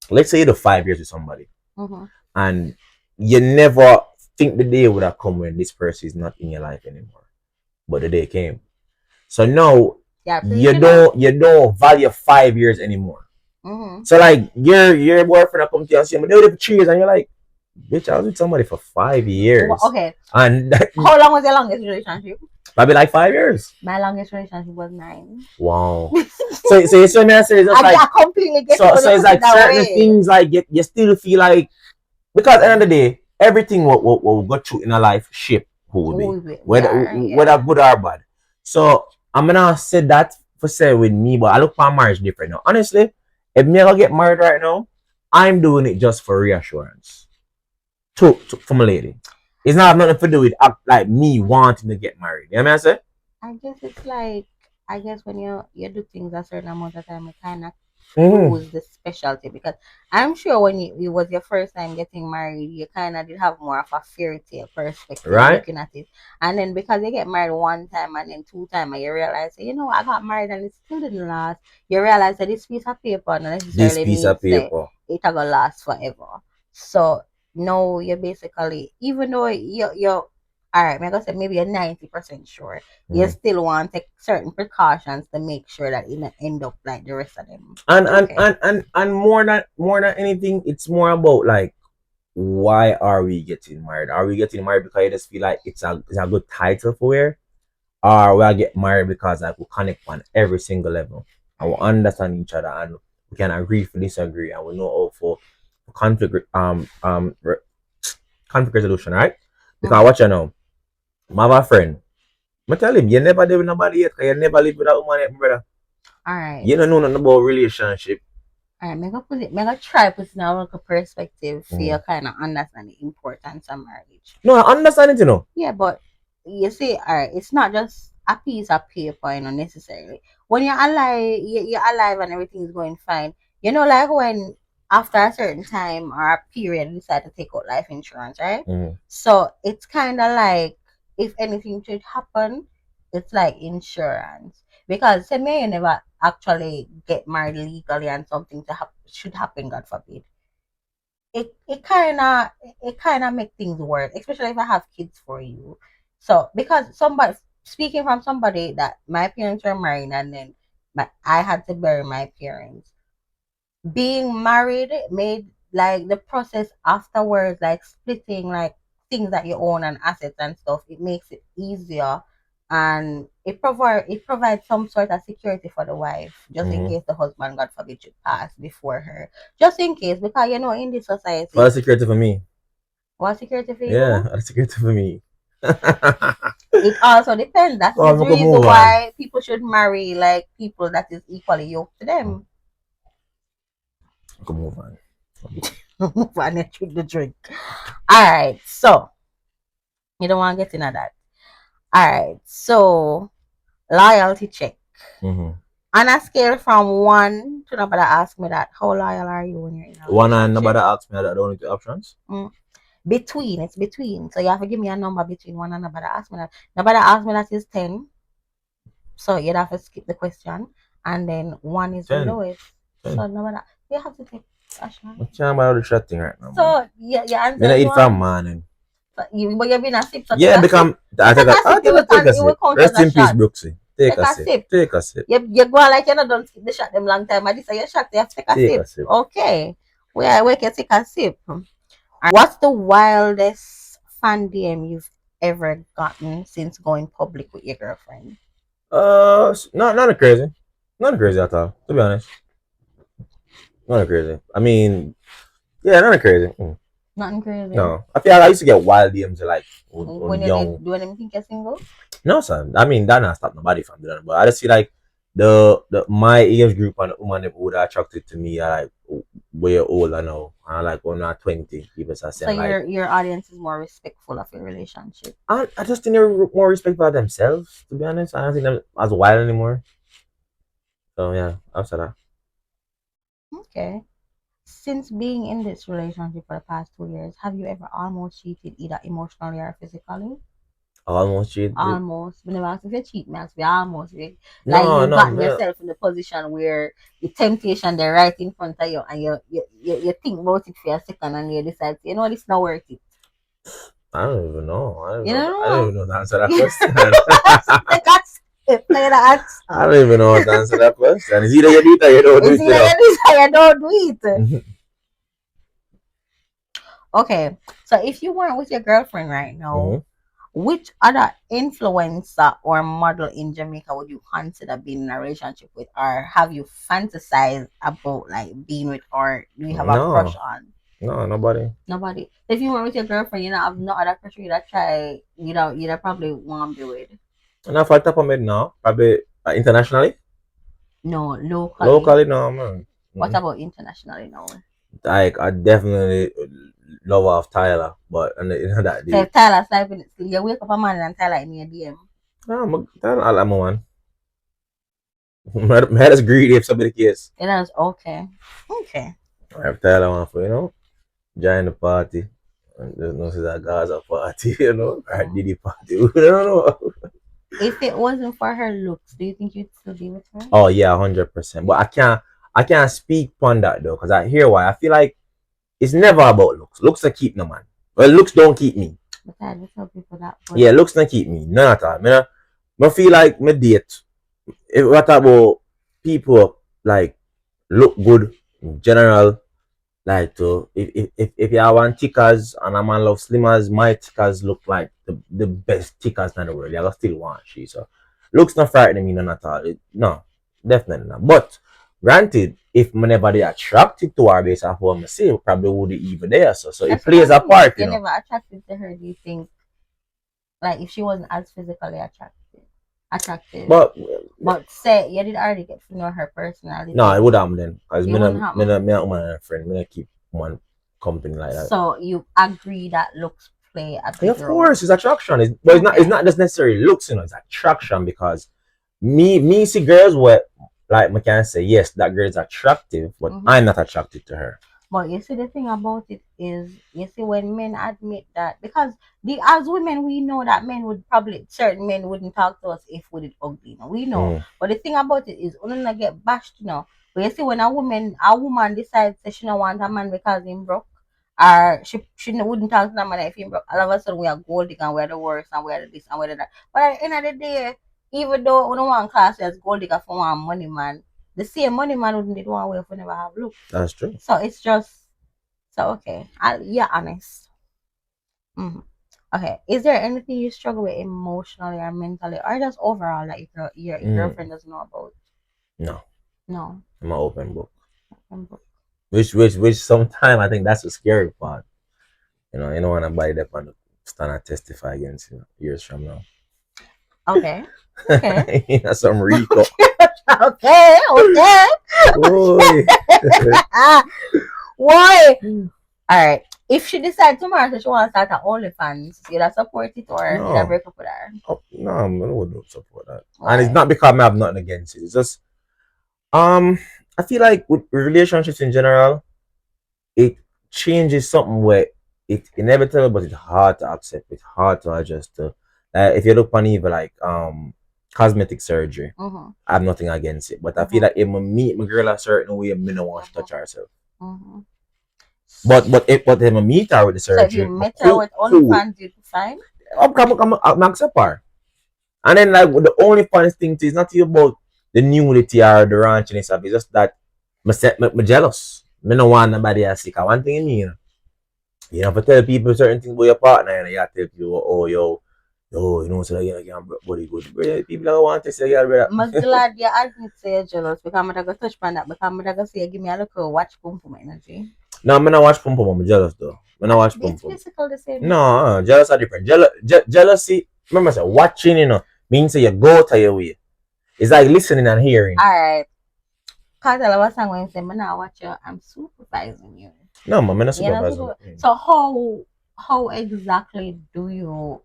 Let's say you do 5 years with somebody, and you never think the day would have come when this person is not in your life anymore, but the day came. So now you don't value 5 years anymore. So like your boyfriend come to you and say, "I'm doing it for 3 years," and you're like, "Bitch, I was with somebody for 5 years." Well, okay. And how long was your longest relationship? Probably like 5 years. My longest relationship was 9. Wow. so me I say it's just like I completely get so it's like certain things like you still feel like, because at the end of the day, everything what we go through in our life shape who we be, whether good or bad. So I'm gonna say that for say with me, but I look for marriage different now. Honestly, if me ever get married right now, I'm doing it just for reassurance. From a lady. It's not nothing to do with like me wanting to get married. You know what I say? I guess it's like, I guess when you do things a certain amount of time, it kind of lose the specialty, because I'm sure when it was your first time getting married, you kind of did have more of a fairy tale perspective looking at it. And then because you get married 1 time and then 2 times, and you realize, you know, I got married and it still didn't last. You realize that this piece of paper not necessarily means that it's gonna last forever. So no, you're basically, even though you're all right, I'm gonna say maybe you're 90% sure, you still want to take certain precautions to make sure that you don't end up like the rest of them. And more than anything, it's more about like, why are we getting married? Are we getting married because you just feel like it's a good title for wear? Or we are get married because like we connect on every single level and we understand each other and we can agree to disagree and we know how for conflict conflict resolution, right? Because what you know, my friend, I tell him, you never live with nobody yet, because you never live with a woman yet, my brother. All right. You don't know nothing about relationship. All right, me go try put in a local perspective for you Mm. kind of understand the importance of marriage. No, I understand it, you know. Yeah, but you see, all right, it's not just a piece of paper, necessarily. When you're alive, you're alive and everything's going fine. Like when after a certain time or a period, you decide to take out life insurance, right? Mm. So it's kind of like if anything should happen, it's like insurance. Because say me, you never actually get married legally and something should happen, God forbid. It kind of make things work, especially if I have kids for you. So because somebody speaking from somebody that my parents were married and then I had to bury my parents, being married made like the process afterwards, like splitting like things that you own and assets and stuff, it makes it easier, and it provides some sort of security for the wife, just in Mm-hmm. case the husband, God forbid, should pass before her. Just in case, because in this Well, society, that's security for me. what security for Yeah, you? that's security for me. It also depends. That's Oh, the we can reason move on. why people should marry like people that is equally yoked to them. We can move on. Move on and drink the drink. All right, so you don't want to get into that. All right, so loyalty check. Mm-hmm. On a scale from 1 to nobody ask me that, how loyal are you when you're in a One and relationship? nobody asked me that I don't need the options. Between, it's between. So you have to give me a number between 1 and nobody ask me that. Nobody ask me that is 10. So you'd have to skip the question. And then 1 is the 10. lowest. 10. So nobody, you have to take a shot. I'm trying about the shot thing right now, man. So your Me answer not is eat from 1. morning. But you've been a sip, so take Yeah, a sip. become I Take take a a sip, take a you will sip. count as Rest a in peace, shot. Brooksy. Take Take a a sip. sip. Take a sip. You go like don't skip the shot them long time. I this your shot, you have to take a Take sip. a sip. Okay. We can take a sip. What's the wildest fan DM you've ever gotten since going public with your girlfriend? Not crazy. Not crazy at all. To be honest, not crazy. I mean, yeah, not crazy. Nothing crazy. No, I feel like I used to get wild DMs like When when you young. do anything you're single? No, son. I mean, that not stop nobody from doing it. But I just feel like the my age group and the woman that would attracted to me are like way older now. And like when I'm 20, people are So saying like your audience is more respectful of your relationship. I just think they're more respect for themselves, to be honest. I don't think them as wild anymore. So yeah, after that. Okay. Since being in this relationship for the past 2 years, have you ever almost cheated either emotionally or physically? Almost cheated. Almost. Whenever I ask if you cheat, me ask if you almost. Like No, you've no, gotten man. yourself in the position where the temptation they're right in front of you and you think about it for a second and you decide, it's not worth it. I don't even know. You don't I don't know. even know the answer to that question. Take a step, play the I answer. don't even know what to answer that question. It's either you do it or you don't do It's it, you either know. you decide you don't do it. Okay, so if you weren't with your girlfriend right now, which other influencer or model in Jamaica would you consider being in a relationship with, or have you fantasized about like being with, or do you have a crush No, on? no, nobody. Nobody. If you were with your girlfriend, have no other crush you'd try, you'd probably want to be with. Not for top of my head now. Probably internationally. No, locally. Locally, no, man. What about internationally now? Like I definitely love off Tyler, but and you know that So deep. if Tyler sleeping, you wake up a morning and Tyler in your DM. No, Tyler, I like my one. My head is greedy if somebody cares. It was okay. Okay. If Tyler want for join the party. And there's no say that Gaza party, or Diddy party. I don't know. If it wasn't for her looks, do you think you'd still be with her? Oh yeah, 100%. But I can't speak on that though, because I hear why. I feel like it's never about looks. Looks to keep no man. Well, looks don't keep me. But I just tell people that. Yeah, looks don't keep me. None at all. I feel like me date. If what about people like look good in general, like to if you want tickers and a man love slimmers, my tickers look like the best tickers in the world. I still want she. So looks not frightening me none at all. No, definitely not. But granted, if me never they attracted to her based off what I say, probably would even there. So it plays a part, You're never attracted to her, do you think? Like if she wasn't as physically attractive. attractive. But Say you did already get to know her personality. no, it would happen then. Because It me wouldn't not happen. a woman and a friend. Me not keep one company like that. So you agree that looks play a Yeah, big of role. course, it's attraction. It's not just necessarily looks, it's attraction because me see girls where like I can say yes, that girl is attractive, but I'm not attracted to her. But you see, the thing about it is, you see, when men admit that, because as women, we know that men would probably, certain men wouldn't talk to us if we did ugly, we know. But the thing about it is, we don't get bashed, But you see, when a woman decides that she don't want a man because he's broke, or she wouldn't talk to that man if he broke, all of a sudden we are gold digger and we're the worst and we're this and we're that. But at the end of the day, even though we don't want class as gold digger for one money man, the same money man wouldn't need one way if we never have look. That's true. So it's just okay. You're honest. Mm-hmm. Okay. Is there anything you struggle with emotionally or mentally, or just overall that your girlfriend doesn't know about? No. No. I'm an open book. Which sometimes I think that's the scary part. You don't want nobody that want to stand and testify against you years from now. Okay. Okay. Some Rico. Okay. Boy. Why? All right. If she decides tomorrow that she wants to start her OnlyFans, you would support it or you would break up with her? No, I wouldn't support that. Why? And it's not because I have nothing against it. It's just I feel like with relationships in general, it changes something where it's inevitable, but it's hard to accept. It's hard to adjust to. If you look on even like cosmetic surgery, I have nothing against it. But I feel like if I meet my girl a certain way, I don't want to touch herself. But if I meet her with the surgery, so if you met her with OnlyFans, you'd be fine. I'm accept her. And then like the only funny thing is not even about the nudity or the raunchiness stuff. It's just that I'm jealous. I don't want nobody else sick. One thing in me, you have to tell people certain things about your partner, and you have to tell people, oh, yo, so you can't body good. People don't want to say, yeah, I'm glad you admit say you're jealous because I'm going to touch on that because I'm going to say, give me a look watch pum pum energy. No, I'm not watch pum pum. I'm jealous though. I'm not watch pum pum. It's physical the same. No, jealous are different. Jealousy, remember, say watching, means that you go to your way. It's like listening and hearing. Alright. Because I was saying when you say, I'm not watch you, I'm supervising you. No, I'm not supervising. So how exactly do you're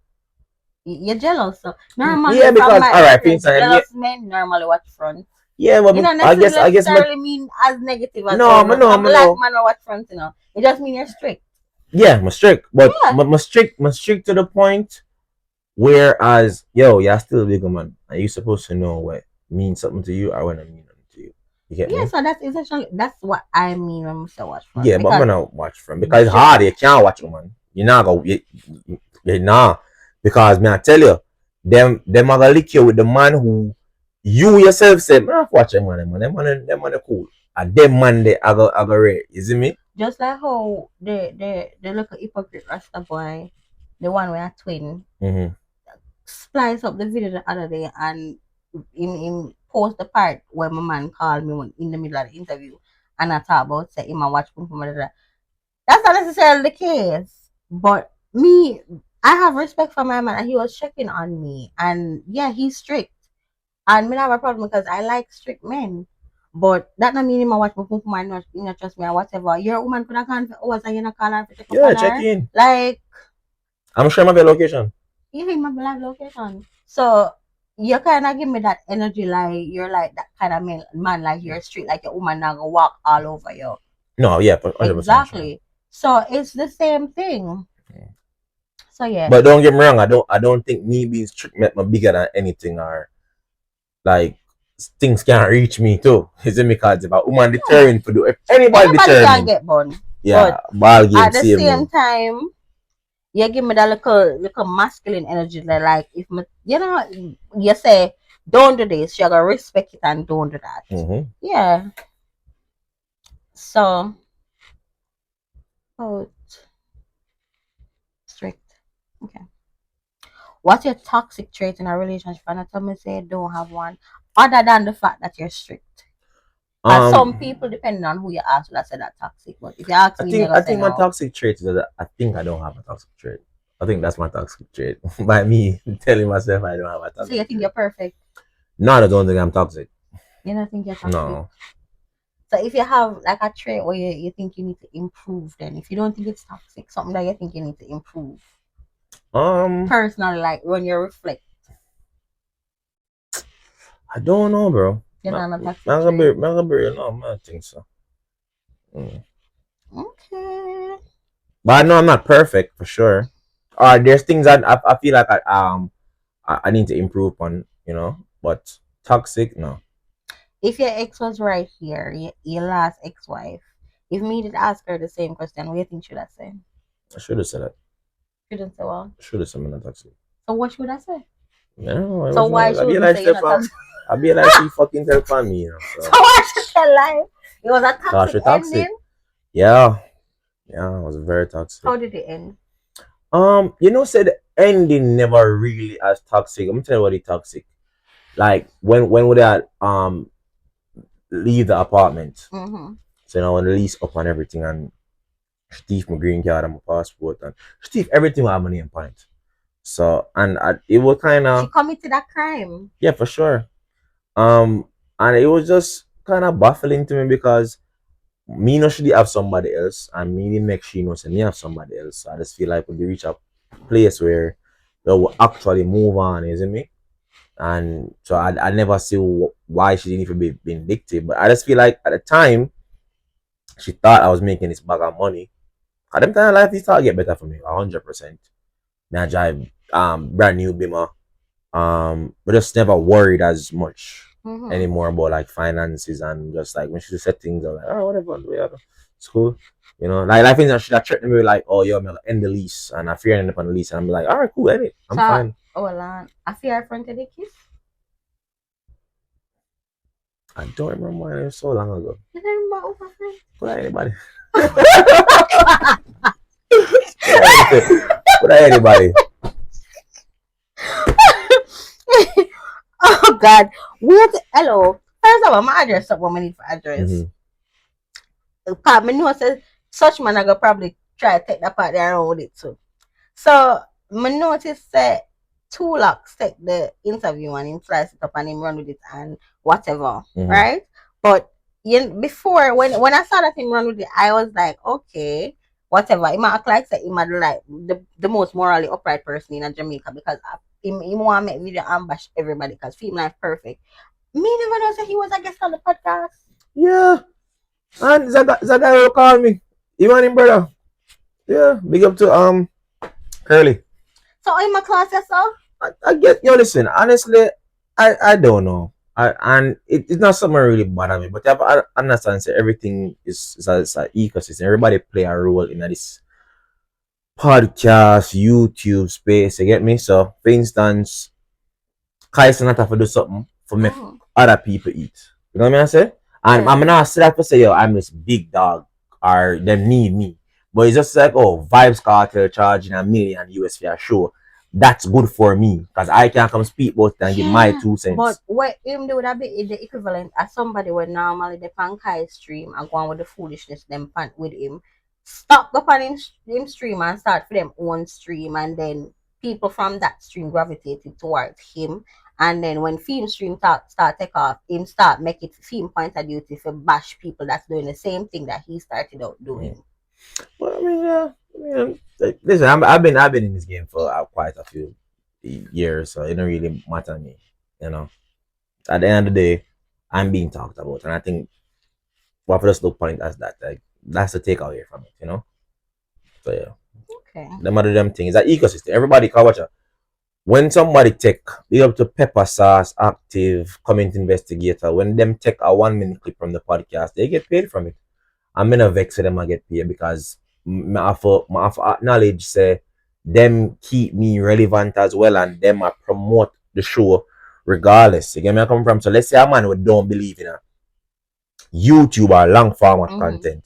jealous? So normally, yeah, because alright, jealous men normally watch front. Yeah, well, I guess mean as negative as no, like man watch front, It just mean you're strict. Yeah, I'm strict, but I'm strict to the point. Whereas, you're still a big man. Are you supposed to know what means something to you or when I mean something to you? You get me? Yeah, so that's essentially what I mean when I say watch front. Yeah, but I'm gonna watch front because it's hard. You can't watch a man. You're not gonna. Nah, because man, I tell you, them are gonna lick you with the man who you yourself said, man, watch them man, them man are cool. And them man they are gonna rare. You see me? Just like how the little hypocrite Rasta boy, the one we are twin, splice up the video the other day and in post the part where my man called me in the middle of the interview and I talk about say him and watch Pum Pum. That's not necessarily the case. But me, I have respect for my man and he was checking on me. And yeah, he's strict. And me not have a problem because I like strict men. But that not mean him watch my Pum Pum and not trust me or whatever. Your woman could have gone for hours and you not call her for check in. Like I'm sure my location. Yeah, my live location. So you kind of give me that energy like you're like that kind of man like you're street like your woman now gonna walk all over you. No, yeah, 100%. Exactly. So it's the same thing. So yeah. But don't get me wrong, I don't think me being strict make me bigger than anything or like things can't reach me too. Is it because if a woman determined to do if anybody determined can get born. Yeah, ball game at the same time you give me that little masculine energy that like if me, you say don't do this, you're gonna respect it and don't do that. Yeah. So strict. Okay. What's your toxic trait in a relationship? And I tell me say don't have one other than the fact that you're strict. Some people, depending on who you ask, will say that toxic. But if you ask me, I think my toxic trait is that I think I don't have a toxic trait. I think that's my toxic trait. By me telling myself I don't have a So you toxic think trait. you're perfect? No, I don't think I'm toxic. You don't think you're toxic? No. So if you have like a trait where you think you need to improve, then if you don't think it's toxic, something that you think you need to improve Um, personally, like when you reflect, I don't know, bro. you're Man, not a man toxic trait. gonna be real. No, man, I think so. Mm. Okay. But I know I'm not perfect for sure. There's things I feel like I need to improve on, you know. But toxic, no. If your ex was right here, your last ex-wife, if me did ask her the same question, what do you think should I say? I should have said that. Shouldn't say well. Should have said I'm not toxic. So what should I say? No, I So was why no. I be shouldn't like say you're Steph, not toxic? I be like she fucking tell me, you know. So So, why should I lie? It was a gosh, toxic you're toxic. ending. Yeah, yeah, it was very toxic. How did it end? You know, said the ending never really as toxic. I'm tell you what is toxic. Like when would I leave the apartment? Mm-hmm. So you know when the lease up and everything and Steve my green card and my passport and Steve everything with my name point. So it was kind She of committed a crime. yeah for sure. And it was just kind of baffling to me because me no should have somebody else and me didn't make sure you know say me have somebody else. So I just feel like when we reach a place where they will actually move on, isn't me? And so I never see why she didn't even be vindictive. But I just feel like at the time she thought I was making this bag of money. At them time of life, this thought get better for me, 100%. Now drive brand new Bima. But just never worried as much Mm-hmm. anymore about like finances and just like when she set things, I'm like, oh whatever, whatever. It's cool. You know, like things that should have threatened me like, oh yo, I'm gonna end the lease and I fear end up on the lease and I'm like, all right, cool, end it. I'm So, fine. oh, I fear I fronted a kiss. I don't remember why it was so long ago. You don't remember over friend? Put that anybody. Put that anybody. Oh God. Wait, hello. First of all, my address up what I need for address. Part me know says such man I go probably try to take that part there around with it too. So me notice that two locks take the interview and him slice it up and him run with it and whatever. Right? But before when I saw that him run with it, I was like, okay, whatever. He might act like say he might like the most morally upright person in Jamaica because he want to make video and bash everybody because film life perfect. Me never know that he was a guest on the podcast. Yeah. And Zaga will call me. You want him, brother? Yeah. Big up to Curly. So in my class yourself? I get you. Listen, honestly, I don't know. And it's not something really bother me, but I understand say everything is a ecosystem. Everybody play a role in this podcast, YouTube space. You get me? So, for instance, Kai's not have to do something for make other people eat. You know what I say? And I'm not say that to say yo, I'm this big dog or them need me. But it's just like oh, Vibes Cartel charging $1 million for a show. That's good for me because I can come speak about it and give my 2 cents. But what him do would be the equivalent as somebody would normally the pan Kai stream and go on with the foolishness them pan with him. Stop the pan him stream and start for them own stream and then people from that stream gravitated towards him. And then when film stream start take off, him start make it film point of duty for bash people that's doing the same thing that he started out doing. Well, I mean, yeah. Listen, I've been in this game for quite a few years, so it don't really matter to me. You know, at the end of the day, I'm being talked about, and I think what for us look point as that, like that's the takeaway from it. You know, so yeah. Okay. The matter them thing is that ecosystem. Everybody can watch it. When somebody take be up to Pepper Sauce, Active, Comment Investigator, when them take a 1 minute clip from the podcast, they get paid from it. I'm gonna vex them I get paid because I have to acknowledge say them keep me relevant as well and them I promote the show regardless. You get me I come from? So let's say a man who don't believe in a YouTube or long format content.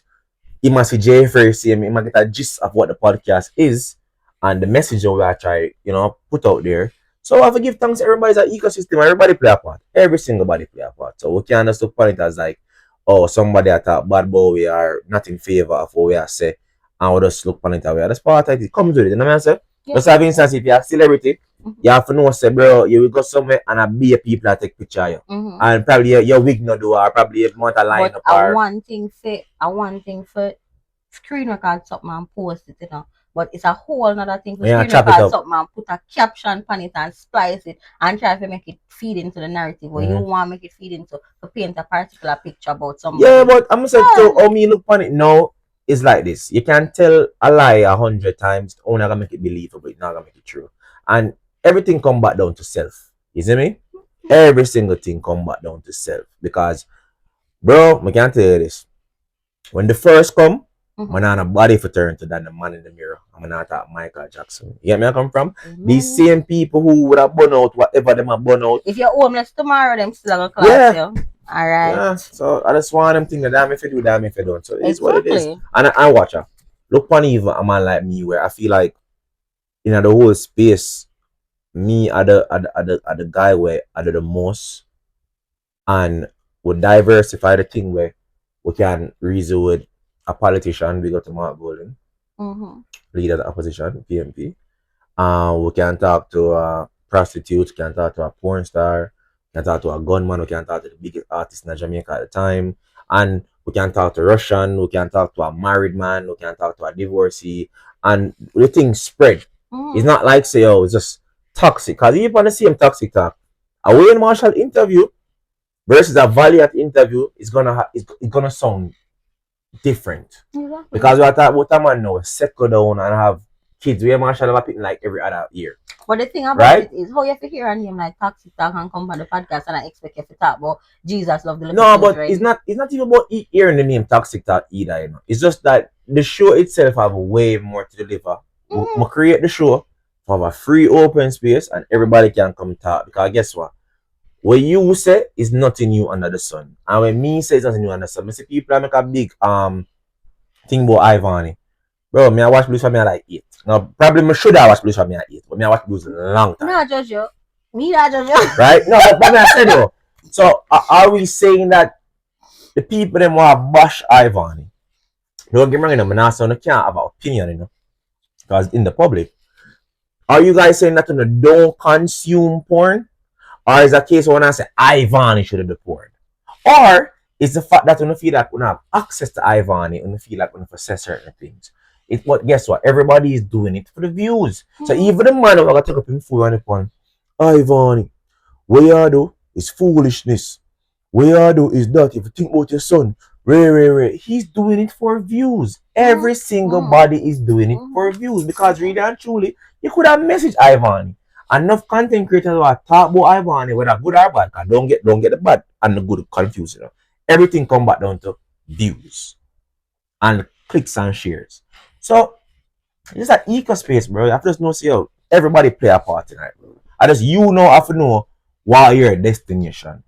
He must see Jaii Frais see him, he must get a gist of what the podcast is and the message that we are trying, you know, put out there. So I have to give thanks to everybody's an ecosystem, everybody play a part. Every single body play a part. So we can't just look upon it as like oh, somebody at a bad boy we are not in favor of what we are say, and we just look upon it away. That's part of it. It comes with it, you know what I'm saying? Just have instance, if you're a celebrity, you have to know, say, bro, you will go somewhere and a be a people that take picture of you. And probably your wig no do, or probably you want a line up. I want thing for screen record something and post it, you know. But it's a whole other thing for screen record something and put a caption on it and splice it and try to make it feed into the narrative or you want to make it feed into to paint a particular picture about somebody. Yeah, but I'm gonna say so how me look on it now is like this. You can tell a lie 100 times, only gonna make it believable, it's not gonna make it true. And everything come back down to self. You see me? Every single thing come back down to self. Because bro, I can't tell you this. When the first come, man on a body for turn to that the man in the mirror. I'm not talk Michael Jackson. You get me I come from? These same people who would have burn out whatever them have burn out. If you're homeless tomorrow, them still gonna class you. Alright. Yeah. So I just want them think that damn if you do, damn if you don't. So it's what it is. And I watch her. Look on even a man like me where I feel like in the whole space, me are the guy where I do the most and would diversify the thing where we can reason with a politician, we got to Mark Golden, leader of the opposition, PMP. We can talk to a prostitute, we can talk to a porn star, we can talk to a gunman, we can talk to the biggest artist in Jamaica at the time, and we can talk to Russian, we can talk to a married man, we can talk to a divorcee, and the thing spread. It's not like say, oh, it's just toxic, because if you want to see him toxic talk, a Wayne Marshall interview versus a Valiant interview is gonna sound different. Because we are talking about a man now settle down and have kids. We Marshall have a like every other year. But the thing about it is how you have to hear a name like Toxic Talk and come on the podcast and I expect you to talk about Jesus love the little no, but right? It's not even about hearing the name Toxic Talk either, you know. It's just that the show itself have way more to deliver. We create the show, have a free open space and everybody can come talk. Because guess what? What you say is nothing new under the sun. And when me say it's nothing new under the sun, I see people make a big thing about Ivani. Bro, me I watch Blues for me I like 8. Now probably me should have watched Blues for me at 8, but me I watch Blues a long time. Me not judge you. Me not judge you. Right? No, but me I said though. So are we saying that the people them want to bash Ivani? Don't get me wrong, you know, me not saying they can't have an opinion, you know. Because in the public. Are you guys saying that you don't consume porn? Or is a case when I say Ivani should have the porn? Or is the fact that when you feel like we have access to Ivani and you feel like we have to say certain things? But guess what? Everybody is doing it for the views. So even the man who got to take up him food on the porn, Ivani, what you do is foolishness. What you do is that if you think about your son, he's doing it for views. Every single body is doing it for views. Because really and truly, you could have messaged Ivani. Enough content creators who are talk about Ivani, whether good or bad, don't get the bad and the good confused. You know? Everything come back down to views and clicks and shares. So it's an eco space, bro. You have to just know, see how everybody play a part tonight, bro. I just have to know what your destination.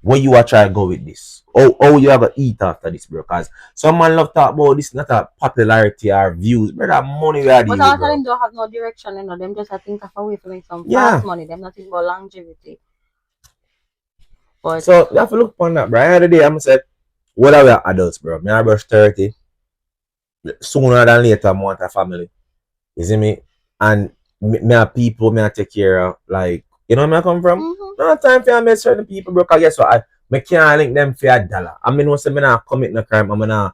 Where you are trying to go with this. Oh, you have to eat after this, bro. Because some man love talk about this, not a popularity or views, but that money we are dealing with. But all of them don't have no direction, you know. Them just think of a way to make some fast money. Them not think about longevity. But so you have to look upon that, bro. End of the day, I'm gonna say, what are we adults, bro? Me I brush 30. Sooner than later, I want a family. You see me? And me have people me I take care of, like, you know where I come from? No time for me certain people, bro. Cause guess what? I can't link them for $1. I mean, once I'm not commit no crime, I'm gonna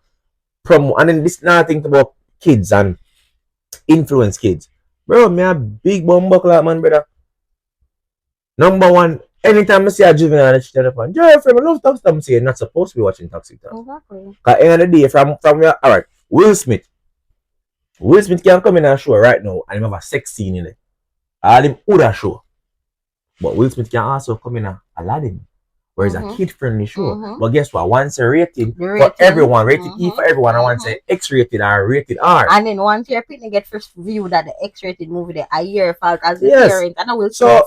promote. And then this not think about kids and influence kids, bro. Me a big bumbuckler, man, brother. Number one, anytime I see a juvenile, I shut up on Jaii Frais. I love Toxic Talk. I'm saying not supposed to be watching Toxic Talk. Exactly. Cause end of the day, from where, all right, Will Smith can come in and show right now and he have a sex scene in it. All him woulda show. But Will Smith can also come in Aladdin, where it's a kid-friendly show. But guess what? Once a rated for everyone, rated E for everyone, and once a X-rated or rated R. And then once your picnic get first view that the X-rated movie, the a year fault as the parent, and I will so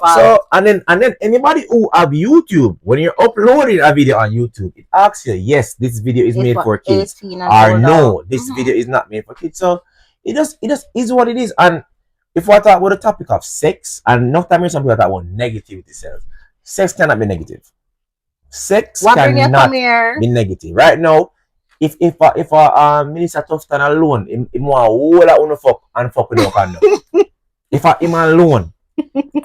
and then anybody who have YouTube, when you're uploading a video on YouTube, it asks you, yes, this video is made for kids, or no, this video is not made for kids. So it just is what it is. And if we talk about the topic of sex, and not that many some people talk about negativity itself, sex cannot be negative. Sex cannot be negative. Right now, if Minister Tufton alone, he want whole lot of fuck and fuck with no condom. If I am alone.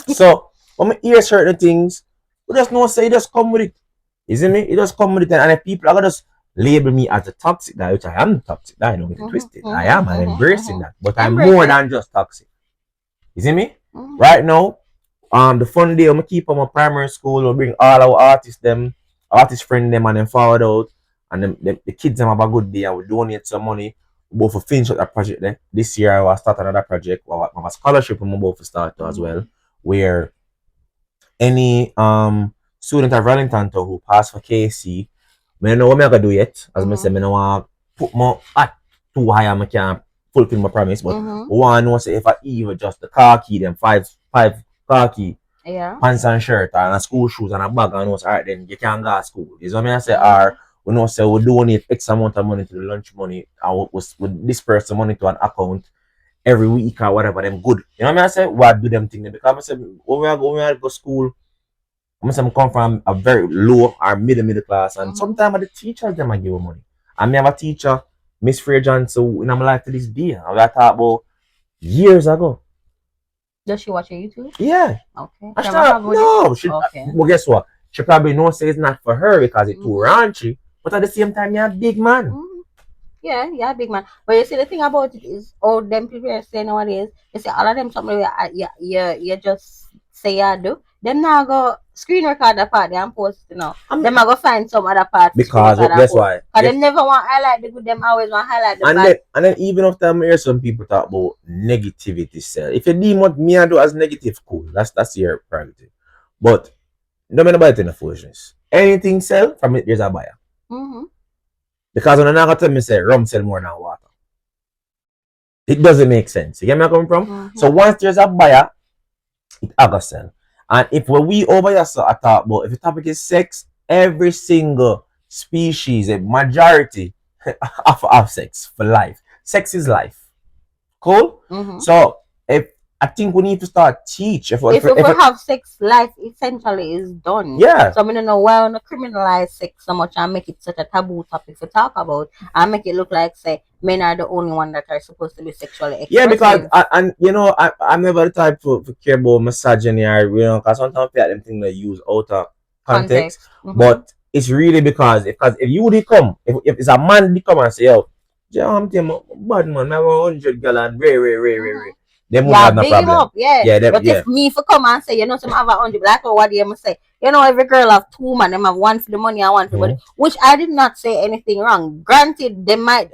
So when I hear certain things, we just know say it just come with it. You see me? It just come with it, and if people are gonna just label me as a toxic guy, which I am toxic guy, don't get it twisted. I am, I'm embracing that. But I'm Embrace more it. than just toxic. You see me? Right now, the fun day I'm gonna keep on my primary school, we'll bring all our artist friend them and then forward out. And then the kids them have a good day and we donate some money. We both finish up that project there. This year I will start another project. I have a scholarship I'm about to start as well. Where any student of Valentine who pass for KC, I don't know what I'm gonna do yet. As I said, I don't want to put my at too high and I can't fulfill my promise. But one know say if I even just the car key, them five car key, pants and shirt and a school shoes and a bag and us, alright then you can go to school. Is what I say, or we know say we donate X amount of money to the lunch money and we disperse the money to an account every week or whatever, them good. You know what I say? What do them thing? Because I say when we go school, I say I come from a very low or middle class, and sometimes the teachers them I give money. And me have a teacher, Miss Frey Johnson, in my life to this day. I got talk about years ago. Does she watch your YouTube? Yeah. Okay. No, she. Okay. Well, guess what? She probably knows say it's not for her because it's too raunchy. But at the same time, you're a big man. Yeah, big man. But you see, the thing about it is, all them people are saying nowadays, they say all of them something where you just say you do. Them now go screen record the part and post, you know. Them I go find some other part. Because guess why? Because they never want to highlight the good, them always want to highlight the and bad. And then even after I hear some people talk about negativity self. If you deem what me I do as negative, cool. That's your prerogative. But no matter about it in the foolishness. Anything sell from it, there's a buyer. Because when I'm not gonna tell me say rum sell more than water. It doesn't make sense. You get me where I'm coming from? So once there's a buyer, it a go sell. And if we over here so I talk about if the topic is sex, every single species, a majority have sex for life. Sex is life. Cool? So if I think we need to start teach. If we have sex, life essentially is done. Yeah. So I don't know why we criminalize sex so much and make it such a taboo topic to talk about and make it look like say men are the only one that are supposed to be sexually expressive. Yeah, because and you know I'm never the type to care about misogyny or because sometimes people them thing they use out of context. But it's really because if you would come if it's a man they come and say yo, I'm bad man, I have 100 girl and very. Them would have no big problem. Him up, but if me if come and say, you know, some have 100, like what do you say? You know, every girl have two man, them have one for the money and one for the money. Which I did not say anything wrong. Granted, it might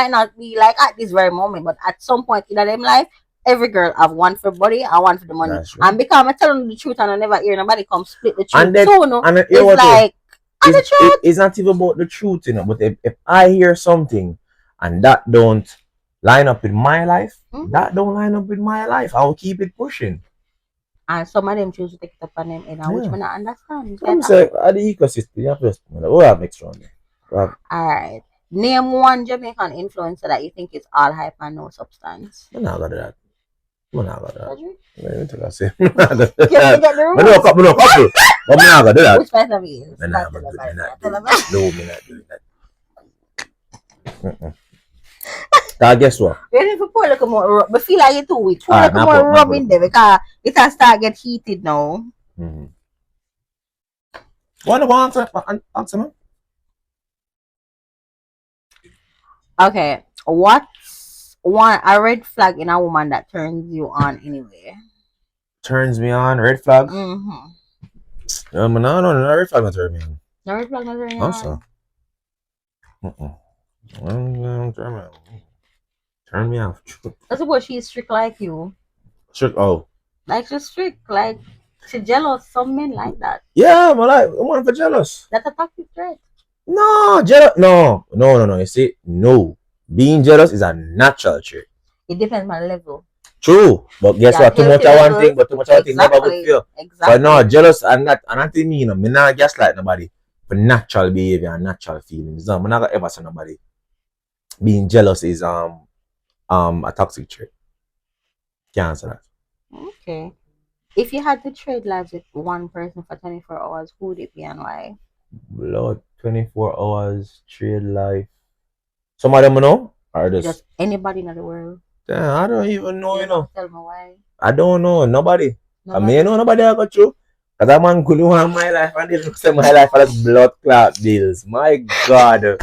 not be like at this very moment, but at some point in their life, every girl have one for body and one for the money. And because I'm telling the truth and I never hear nobody come split the truth. It's like it's not even about the truth, you know. But if I hear something and that don't line up with my life, that don't line up with my life, I'll keep it pushing. And some of them choose to take it up on them, which I not understand. I'm saying, at the ecosystem, you have to we have next round. Alright. Name one Jamaican influencer that you think is all hype and no substance. I'm not gonna do that. I'm not gonna do that. You get the rules. I'm not gonna do that. Which part of it is? I'm not doing that. Guess what? You need to pour a little more. But feel like you too weak. Pour a little more rum in there because it has start get heated now. What answer me? Okay. What's a red flag in a woman that turns you on anyway? Turns me on? Red flag? No, red flag not turn me on. No red flag not turn you on? Also. Turn me off. That's what she's strict like you. Strict? Oh. Like she's strict. Like she's jealous. Some men like that. Yeah, I'm one for jealous. That's a toxic trait. No, jealous. No. You see, no. Being jealous is a natural trait. It depends on the level. True, but guess what? Too much of one thing, but too much of one thing never good feel. Exactly. So no, jealous and not me, you know. Me not gaslight nobody for natural behavior and natural feelings. No, I'm not gonna ever say nobody being jealous is a toxic trait. Can't answer that. Okay. If you had to trade lives with one person for 24 hours, who would it be and why? Lord, 24 hours trade life. Some of them know, or just anybody in the world. Damn, I don't even know, You you know. don't tell me why. I don't know. Nobody. I mean, you know, nobody I got you. Because that man could want my life and they say my life for the blood clot bills. My God.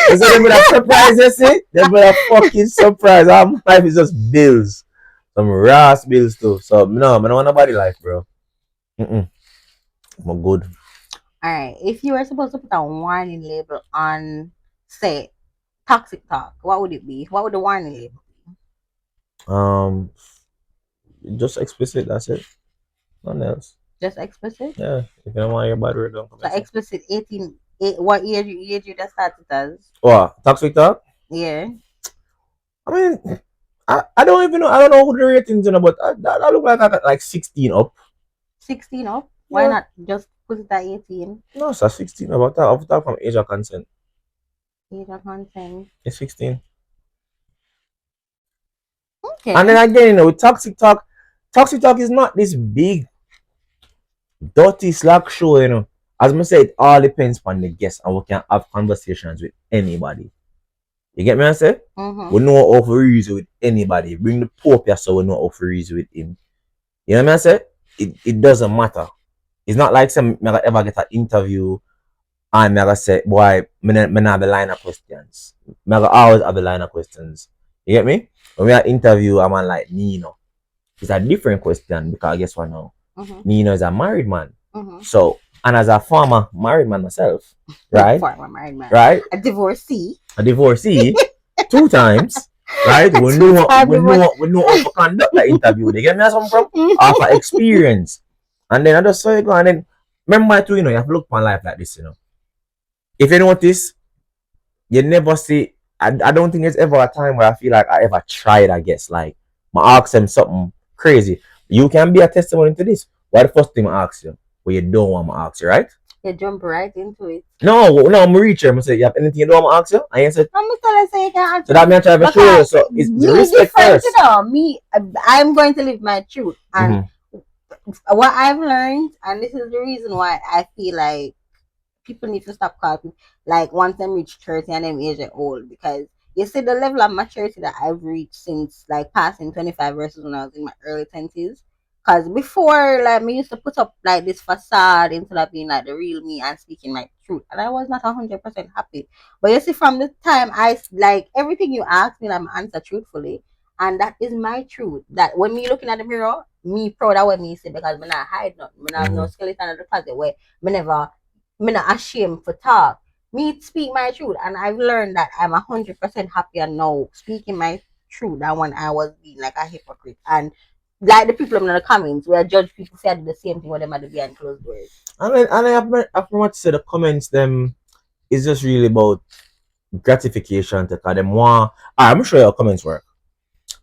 So they be a surprise, you see? They be a fucking surprise. Our life is just bills. Some rass bills too. So no, I don't want nobody life, bro. Mm-mm. I'm good. Alright. If you were supposed to put a warning label on, say, toxic talk, what would it be? What would the warning label be? Um, just explicit. That's it. Nothing else. Just explicit? Yeah. If you don't want your body, don't come So inside. explicit 18. What age you that started as? What? Toxic talk? Yeah. I mean, I don't even know. I don't know who the ratings are, but I look like I got like 16 up. 16 up? Why Yeah. not just put it at 18? No, sir, 16 about that. I've talked from age of consent. Age of consent. It's 16. Okay. And then again, you know, with toxic talk is not this big, dirty slack show, you know. As I said, it all depends on the guest and we can have conversations with anybody. You get me? I say? Mm-hmm. We know how to reason with anybody. Bring the Pope here so we know how to reason with him. You know what I say? It doesn't matter. It's not like some me ever get an interview and me say, boy, me have a line of questions. Me always have a line of questions. You get me? When we have interview, I'm like Nino. It's a different question because guess what now? Mm-hmm. Nino is a married man. Mm-hmm. So, and as a former married man myself, right? Former married man. Right? A divorcee. 2 times. Right? We know how to conduct the interview. They get me some from after experience. And then I just saw you go and then remember too, you know, you have to look upon life like this, you know. If you notice, you never see I don't think there's ever a time where I feel like I ever tried, I guess. Like I ask them something crazy. You can be a testimony to this. What the first thing I ask you? Well, you don't want to ask you, right? You jump right into it. No, I'm a reacher. I'm say, you have anything you don't want to ask you? I answer. I'm gonna tell you say you can answer. So that means I try to show you. So it's the respect first. You know, me, I'm going to live my truth. And what I've learned, and this is the reason why I feel like people need to stop calling people, like once them reach 30 and them age old, because you see the level of maturity that I've reached since like passing 25 versus when I was in my early 20s. Because before, like, me used to put up like this facade instead of being like the real me and speaking my truth, and I was not 100% happy. But you see, from the time I like everything you ask me, I'm answer truthfully, and that is my truth. That when me looking at the mirror, me proud of what me say, because me not hide nothing. Me not have no skeleton in the closet where me never, me not ashamed for talk. Me speak my truth, and I've learned that I'm 100% happier now speaking my truth than when I was being like a hypocrite. And like the people in the comments where judge people say the same thing when them at the behind closed doors. And I have pretty much said the comments them is just really about gratification to call them one. I'm sure your comments work.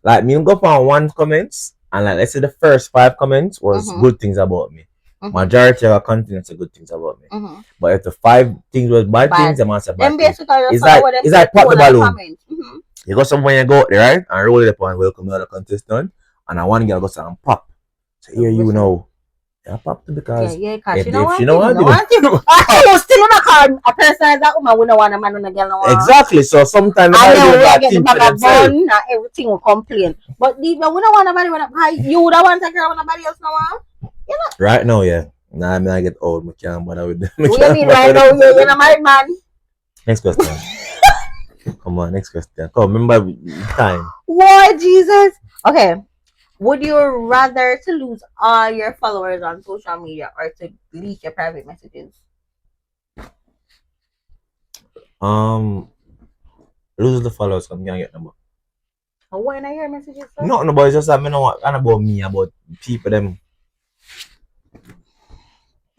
Like me go on one comments and like let's say the first 5 comments was good things about me. Majority of our content are good things about me. But if the 5 things was bad things, I'm answer bad things. It's like pop the balloon. You got someone you go out there, right? And roll it up and welcome the other contestant. And I want girl go say and pop. So here you know. Yeah, pop because because if she know what you still not call a person that woman we don't want a man and a girl no want. Exactly. So sometimes I know we get the bag of bun and everything will complain. But even we don't want nobody you would want a girl when nobody else no want. You know? Right now, yeah. Nah, I mean I get old, I can't bother with them. What do you mean right now you're not married man? Next question. Come on, next question. Come remember time. What Jesus? Okay. Would you rather to lose all your followers on social media or to leak your private messages? Lose the followers, I'm gonna get number. Oh, why not your messages? Sir? No, but it's just that I know what and about me, about people them.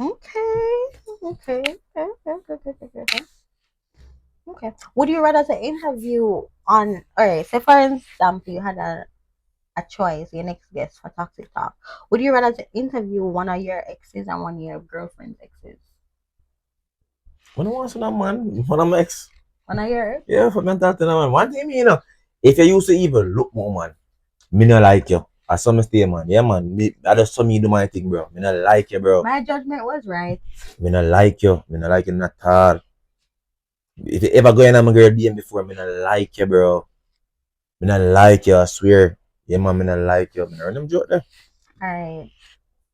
Okay. Would you rather to interview on alright, say for example you had a choice, your next guest for Toxic Talk. Would you rather to interview one of your exes and one of your girlfriend's exes? When I want to that man, one of my ex. One of your ex? Yeah, for me talk to that man. One thing you know, if you used to even look more man, me not like you. I saw me stay man. Yeah man, I just saw me do my thing, bro. Me not like you, bro. My judgment was right. Me not like you. Me not like you not at all. If you ever go in on my girl DM before, me not like you, bro. Me not like you, I swear. Yeah, man, me not like you. Me not run them joke there. Alright.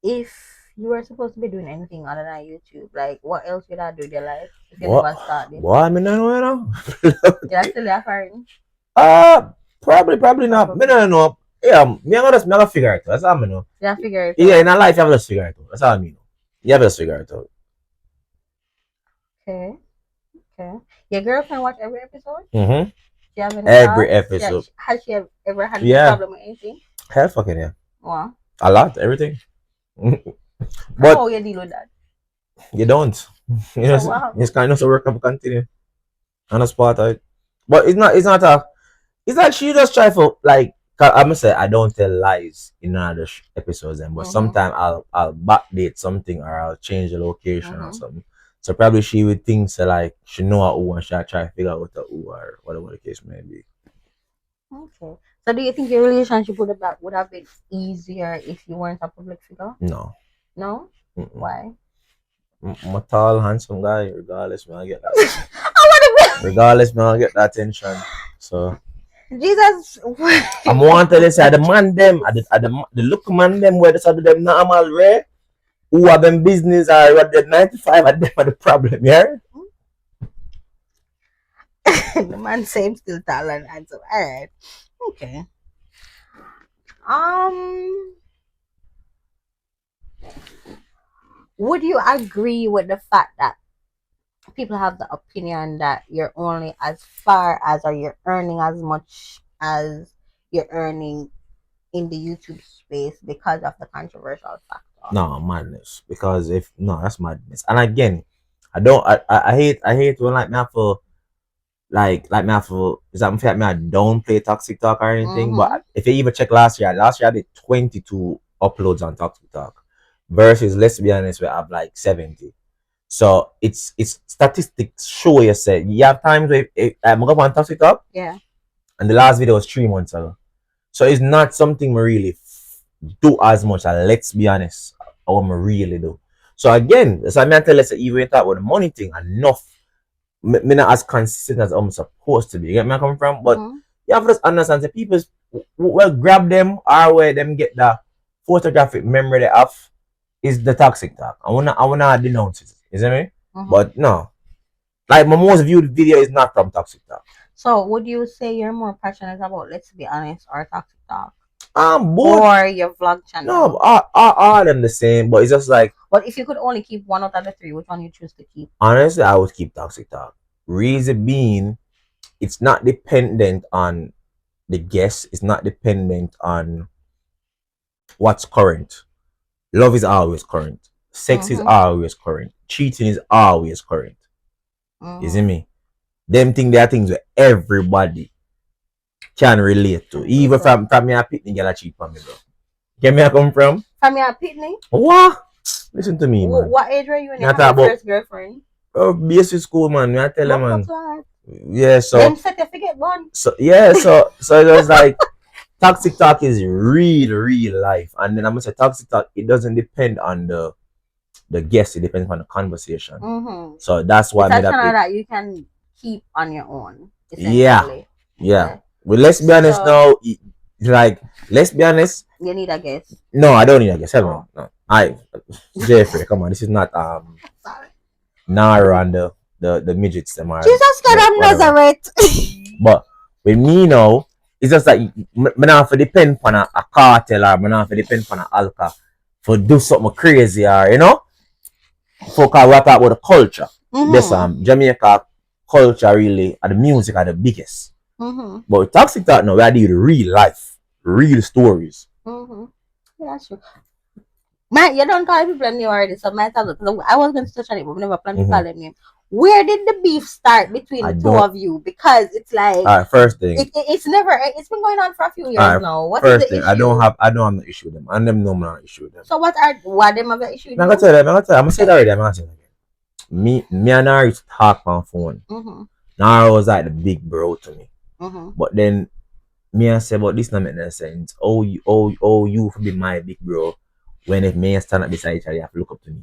If you were supposed to be doing anything other than YouTube, like what else would I do with your life if you What? never started? What? Me not know, you know? You're still there foreign? Probably not. Me Probably. not know. Yeah, me I'm gonna figure it out. That's all I know. Yeah, figure it Yeah, in out. a life you have to figure it out. That's all I mean. You have to figure it out. Okay. Okay. Your girlfriend watch every episode? Mm-hmm. Do you have any Every thoughts? episode. Has she ever had any Yeah. problem with anything? Hell fucking yeah. Wow. A lot, everything. But How you deal with that? you don't. You know, So what it's happened? kind of so work up continue. On the spot out. But it's not a it's like she just try for like I must say I don't tell lies in other episodes then, but sometimes I'll backdate something or I'll change the location or something. So probably she would think so like she know a who and she'll try to figure out what the who or whatever the case may be. Okay. So do you think your relationship would have been easier if you weren't a public figure? No. No? Mm-mm. Why? I'm a tall, handsome guy, regardless, man, I get that. I want Regardless, man, I get that attention. So to be Jesus. I'm wanting to say the man them, the look man them where they say them normal rare, who have them business or what the 95 at them are the problem, yeah? The man same still tall and handsome. Alright. Okay. Um would you agree with the fact that people have the opinion that you're only as far as or you're earning as much as you're earning in the YouTube space because of the controversial factor? No, madness. Because if no, that's madness. And again, I don't I hate when like me have to like me have to is that feel like me I don't play toxic talk or anything. But if you even check last year I did 22 uploads on toxic talk versus let's be honest, we have like 70. So it's statistics show you said you have times where I'm going on toxic talk. Yeah. And the last video was 3 months ago. So it's not something we really do as much. And let's be honest, what we really do. So again, so I mean, tell us even talk about the money thing enough. Me not as consistent as I'm supposed to be. You get me coming from? But you have to just understand the people will grab them or where them get the photographic memory they have is the toxic talk. I wanna denounce it. You see me? But no. Like my most viewed video is not from toxic talk. So would you say you're more passionate about let's be honest or toxic talk? Both. Or your vlog channel? No, all them the same, but it's just like. But if you could only keep one out of the three, which one you choose to keep? Honestly, I would keep toxic talk. Reason being, it's not dependent on the guest. It's not dependent on what's current. Love is always current. Sex is always current. Cheating is always current. You see me? Them things, there are things where everybody can relate to. Even from me a pitney girl a cheat on me, bro. Get me I come from? From your pitney? What? Listen to me, man. What age were you when you had your first girlfriend? Basic school, man. I tell you, man. That. Yeah, so. Them certificate one. So yeah, so it was like toxic talk is real life, and then I'm gonna say toxic talk. It doesn't depend on the guest. It depends on the conversation. So that's why it's a channel that you can keep on your own. Yeah. Well, let's be honest now. Like, let's be honest. You need a guest. No, I don't need a guest. No. Jaii Frais, come on. This is not Nara and the midgets. Them are Jesus God of Nazareth. But with me now, it's just like me not for depend on a cartel or me not for depend on a alcohol for do something crazy or you know. For we talk about the culture. This Jamaica culture really and the music are the biggest. But with toxic talk now, we are doing real life, real stories. Yeah, that's true. Man, you don't call people name already, so I was going to touch on it, but we never planned to call them name. Where did the beef start between the two of you? Because it's like alright, first thing. It's been going on for a few years now. What first is the thing, issue? I don't have no issue with them. And them know me not issue with them. So what them have an issue with I'm gonna tell them, I'm gonna say that already, I'm gonna say that again. Me and Nara used to talk on phone. Nara was like the big bro to me. But then me and say, but this not make no sense. You for be my big bro. When if me and stand up beside each other, you have to look up to me.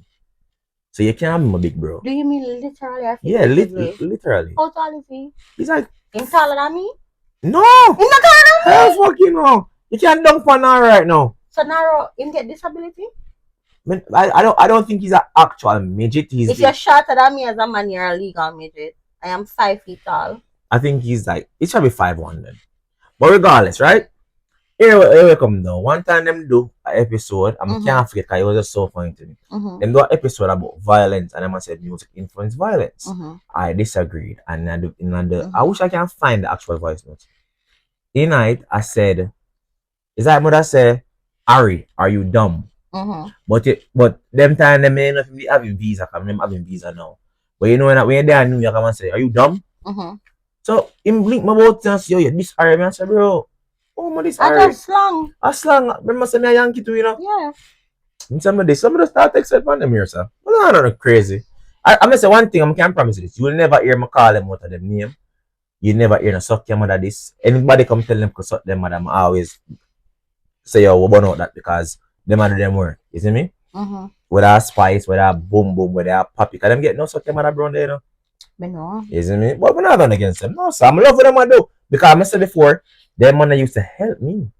So you can't be my big bro. Do you mean literally? Yeah, literally. How tall is he? He's like him taller than me? No! Him not call on Hell me. fucking no. You can't dunk for now right now. So Naro, him get disability? I don't think he's an actual midget. If you're shorter than me as a man, you're a legal midget. I am 5 feet tall. I think he's like, he should be 5'1" then. But regardless, right? Here we come now. One time them do an episode, I can't forget because it was just so funny to me. Them do an episode about violence, and I said music influence violence. I disagreed, and I wish I can find the actual voice notes. In night, I said, is that mother say, Harry, are you dumb? But them time them may not be having visa, because them having visa now. But you know when you're there in New York, I want to say, are you dumb? So him blink my boat and say, yo, this Harry, I say, bro. Oh, my, this Harry. I just slang. A slang. Remember saying a Yankee too, you know? Yeah. And some of the start texting on them here, sir. Well, no, crazy. I'm gonna say one thing, I can't promise you this. You will never hear me call them out of them name. You never hear no suck your mother this. Anybody come tell them to suck them mother, I always say, yo, we burn out that because them do them work. You see me? Whether spice, whether boom boom, whether poppy, because them get no suck your mother brown there, you know? No. You see me? But we're not done against them. No, sir. I'm love what them I do. Because I said before, them man used to help me.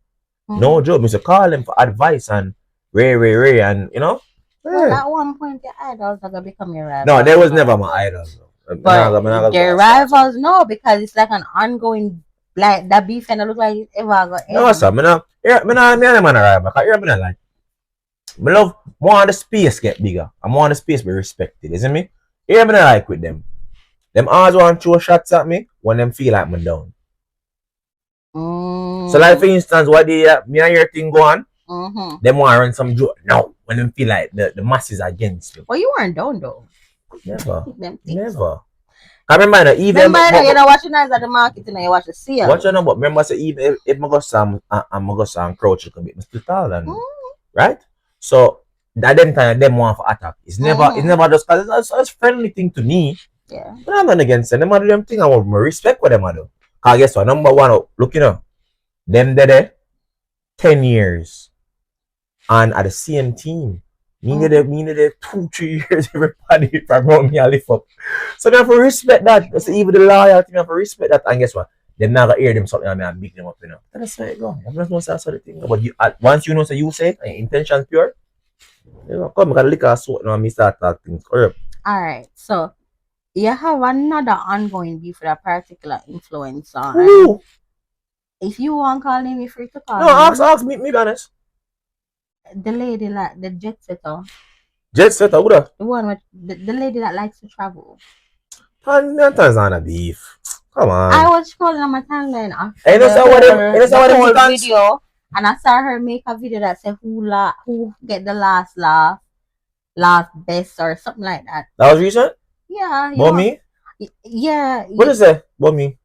No joke. I used to call them for advice and Ray, and you know? Well, at one point, your idols are going to become your rivals. No, they was never my idols. But their rivals, no, because it's like an ongoing, like, that beef and it look like it's ever going to end. No, sir. I'm not a rival. Because you're like, I love more the space get bigger. I want the space be respected. Isn't me? You're not like with them. Them always want to throw shots at me when them feel like I'm down. So like for instance, what me and your thing go on, them want to run some joke now when them feel like the masses are against you. Well, you weren't down though. Never. So. I remember even you know watch the nights at the market and you watch the sale. Watch you know, but remember say even if I go some crouch a bit, I still tall and right? So that them time them want for attack. It's never just because it's friendly thing to me. Yeah. But I'm not against them. Them do them thing I want respect what them do. Cause guess what? Number one, look you know, them there 10 years and at the same team. Me need 2-3 years everybody from around me I lift up. So they have to respect that. That's even the loyalty, me have to respect that. And guess what? Them not gonna hear them something and I'm big them up, you know. That's how it go. I'm not gonna say that's the thing. But you once you know so you say it and your intention pure, you know, come I lick a sweat now and me start talk things. Alright, so you have another ongoing beef with a particular influencer. Who? If you want call him, you're free to call him. No, ask me be honest. The lady like the jet setter. Jet setter, who that? The one with the lady that likes to travel. That's not a beef. Come on. I was scrolling on my timeline after the whole video, and I saw her make a video that said who get the last laugh, last best or something like that. That was recent? Yeah. Mommy? Yeah. What is that? Mommy?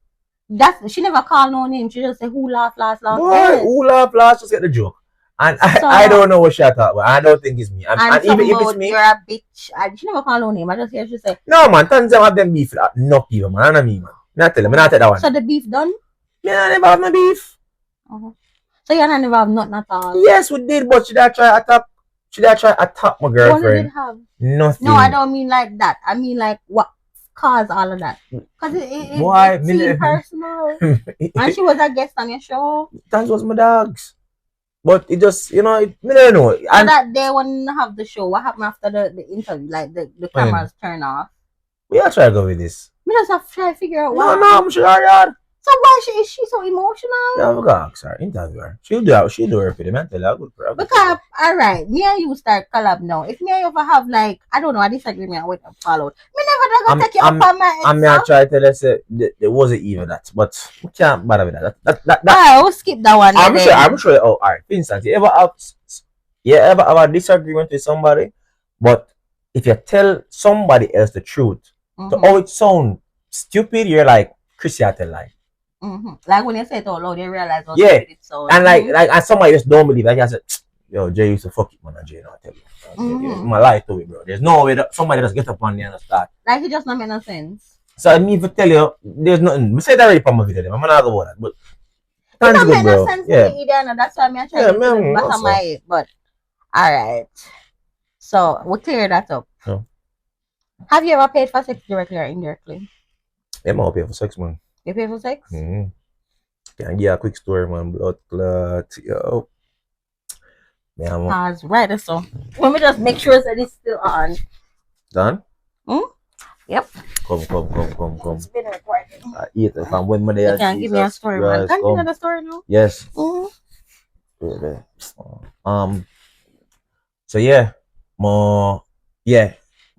She never called no name. She just said who laughed last. Boy, who laughed last? Just get the joke. And I don't know what she thought about. I don't think it's me. And even if it's me, you're a bitch. She never called no name. I just hear she say, no man, tons of them have beef. No people, man. Not me, man. Not tell them. Not take that one. So the beef done? Yeah, I never have no beef. So you never have nothing at all? Yes, we did, but should I try attack my girlfriend? What did have? Nothing. No, I don't mean like that. I mean like what caused all of that? Because it seemed personal. And she was a guest on your show. That was my dogs. But it just, you know, I don't know. And that day when you have the show, what happened after the interview? Like the cameras turn off. We are trying to go with this. We just have to try to figure out why. No, I'm sure I So why is she so emotional? Yeah, we gotta ask her, interview her. She'll do her for the mental health. Because, alright, me and you start collab now. If me and you ever have like, I don't know, a disagreement with a follow, me never gonna take you up on my I'm not trying to tell us there wasn't even that, but we can't bother with that. Alright, we'll skip that one. I'm sure. Oh, alright. For instance, you ever have a disagreement with somebody, but if you tell somebody else the truth, so how it sound stupid, you're like Kryssii tell lie. Like when you say it out loud, you realize how stupid it sounds. And and somebody just don't believe. Like I said, yo, Jay used to fuck it, man. Jay, not tell you. My life to it, bro. There's no way that somebody just get up on there and start. Like it just not make no sense. So I need to tell you, there's nothing. I say that already from my video. I'm not gonna go about that, but it don't make no sense to me either. And that's why I'm trying to put the back of my head. But alright, so we'll clear that up. No. Have you ever paid for sex directly or indirectly? Yeah, I'll pay for sex, man. You pay for sex? Can I give a quick story, man? Blood clot. Yo. Yeah, Pause right so. Let me just make sure that it's still on. done? Yep. Come. It's been recording. I eat it from when my You day. can give me a story, man. Can you give me the story now? Yes. So yeah,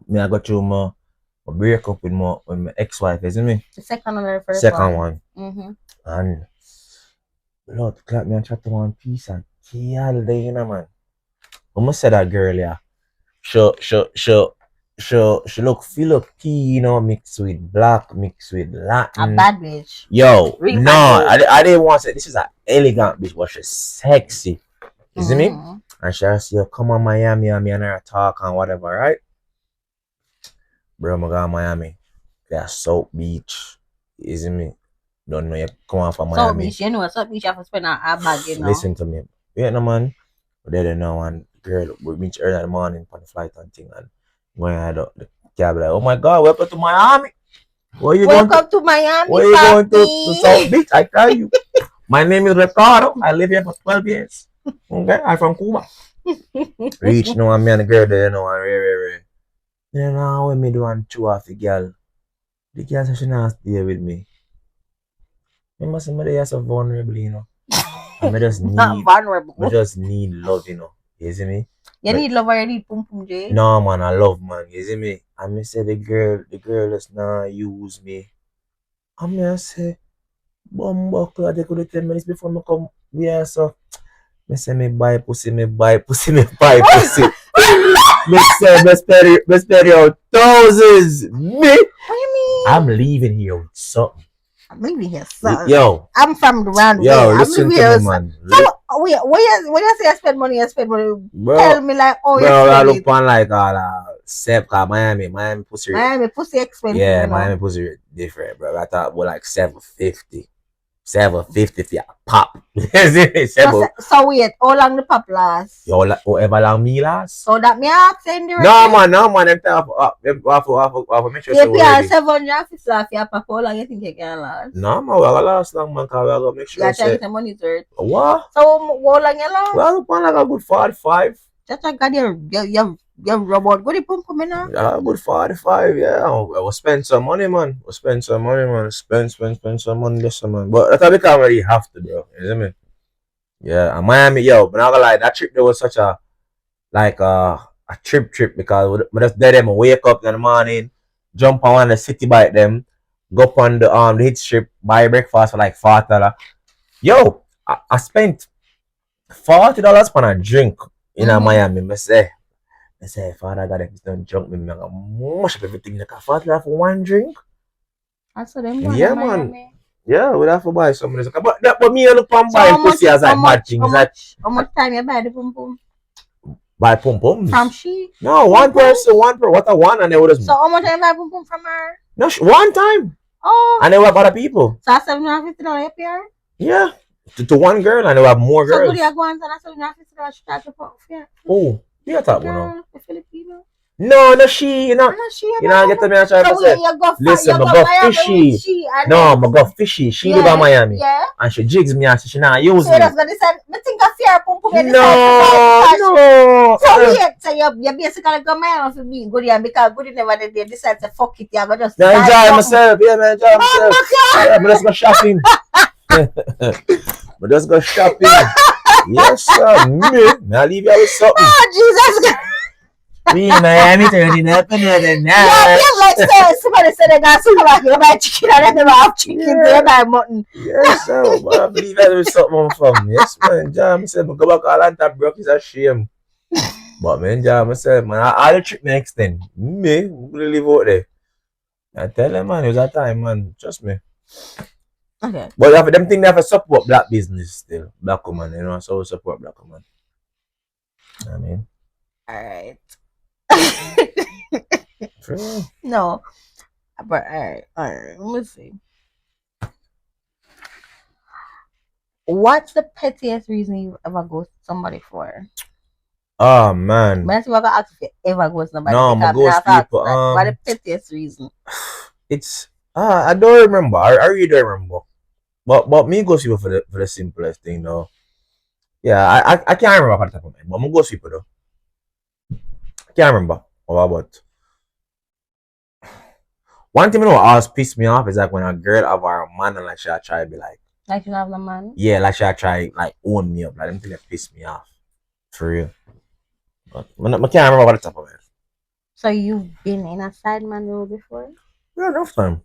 me I got through my break up with my ex-wife, isn't me? The second or the first Second one. one. And Lord, clap me and chat to one piece and kill the you know, man. I must say that girl, yeah. She look P, you know, mixed with black, mixed with Latin. A bad bitch. Yo, no, I didn't want to say this is an elegant bitch, but she's sexy. You see me? And she asked you, come on Miami, and me and her talk and whatever, right? Bro, I go Miami. There's South Beach. You see me? Don't know you come on from Miami. South Beach, you know, South Beach you have to spend a bag, you know. Listen to me. Yeah, no man. But they know one girl we meet early in the morning for the flight and thing and when I had the cab like, oh my god, welcome to Miami. Where you welcome going to Miami? Where you going to South Beach? I tell you. My name is Ricardo. I live here for 12 years. Okay, I'm from Cuba. Reach no me and the girl there, you know, and rare. You know, when me do one two off the girl said she not stay with me. Remember somebody else so vulnerable, you know. And I just need vulnerable. I just need love, you know. You see me? You need love or you need pum pum Jay? No man, I love man, you see me? And me say the girl does not use me. And me I say, Bumbuckler, they could have 10 minutes before me come here, so me say me buy pussy. Me say me spend out thousands. Me? What you mean? I'm leaving here with something. I'm leaving here, son. Yo. I'm from the round way. Yo, listen to me, man. So, when you say I spend money, bro, tell me like, oh, bro, I look on like Sep, Miami pussy. Miami pussy expensive. Yeah, you know? Miami pussy different, bro. I thought we're like $750. $750 for a pop. So wait, how long the pop last? Yo, however long me last. So that me ask indirectly? No man, them have make sure you pay 750 off your pop, how long you think you can last? No man, we're gonna last long man, cause we're gonna make sure you try to get the money to it. What? So how long you last? Well, look like a good 45. Just like God, you robot good pump me now? Yeah, good 45, yeah. We'll spend some money, man. Spend some money, this man. But that's how we can't really have to, bro. You see me? Yeah, and Miami, yo, but not gonna lie, that trip there was such a trip because we just there them wake up in the morning, jump on one of the city bike them, go up on the hit strip, buy breakfast for like $40. Yo, I spent $40 for a drink in Miami. I say, Father God, if it's not drunk, me gonna mush up everything like a $40 for one drink. I saw them. Yeah, man. Yeah, we have to buy some of this. But me, I look on buying pussy as like bad thing. How much time you buy the pum pum? Buy pum pums? From she? No, one person. What a one, and they would just. So how much time you buy pum pum from her? No, one time. Oh. And they will have other people. So $750 up here? Yeah. To one girl, and they will have more girls. So good you go on $750 she charge you for? Oh, you talk about the Filipino. No, she, you know get to me and try to say, listen, I go fishy. No, I go fishy. She live in Miami. Yeah. And she jigs me and she not use me. So that's gonna decide, I think I fear pum pum. No. So you basically go Miami for me, good yeah, because good never they decide to fuck it, yeah, but just enjoy myself, yeah, man, enjoy myself. Yeah, but let's go shopping. But let's go shopping. Yes, sir. Me, I leave you with something. Oh, Jesus. We in Miami turning up another night. Yeah, like somebody said they got somebody to buy chicken and they have chicken, they buy mutton. Yes, sir. But I believe that was something from. Yes, man. Jam said, go back all and that broke is a shame. But man, Jam said, man, all the trip next then. Me, we live out there. I tell them, man, it was that time, man. Trust me. Okay. But them think they have to support black business still. Black woman, you know, so we support black woman. I mean. Alright. No. But alright. Let's see. What's the pettiest reason you ever ghost somebody for? Oh man. But I ask if you ever ghost somebody. No, I'm ghost people. What the pettiest reason? It's I don't remember. I really don't remember. But me go sweep for the simplest thing though. Yeah, I can't remember off the top of my head, but I'm gonna go sweep though. I can't remember. But one thing you know always piss me off is like when a girl have a man and like she try to be like you have the man. yeah, like she try like own me up. Like them thing that piss me off. For real. But I can't remember off the top of my head. So you've been in a side man role before? Yeah, enough time.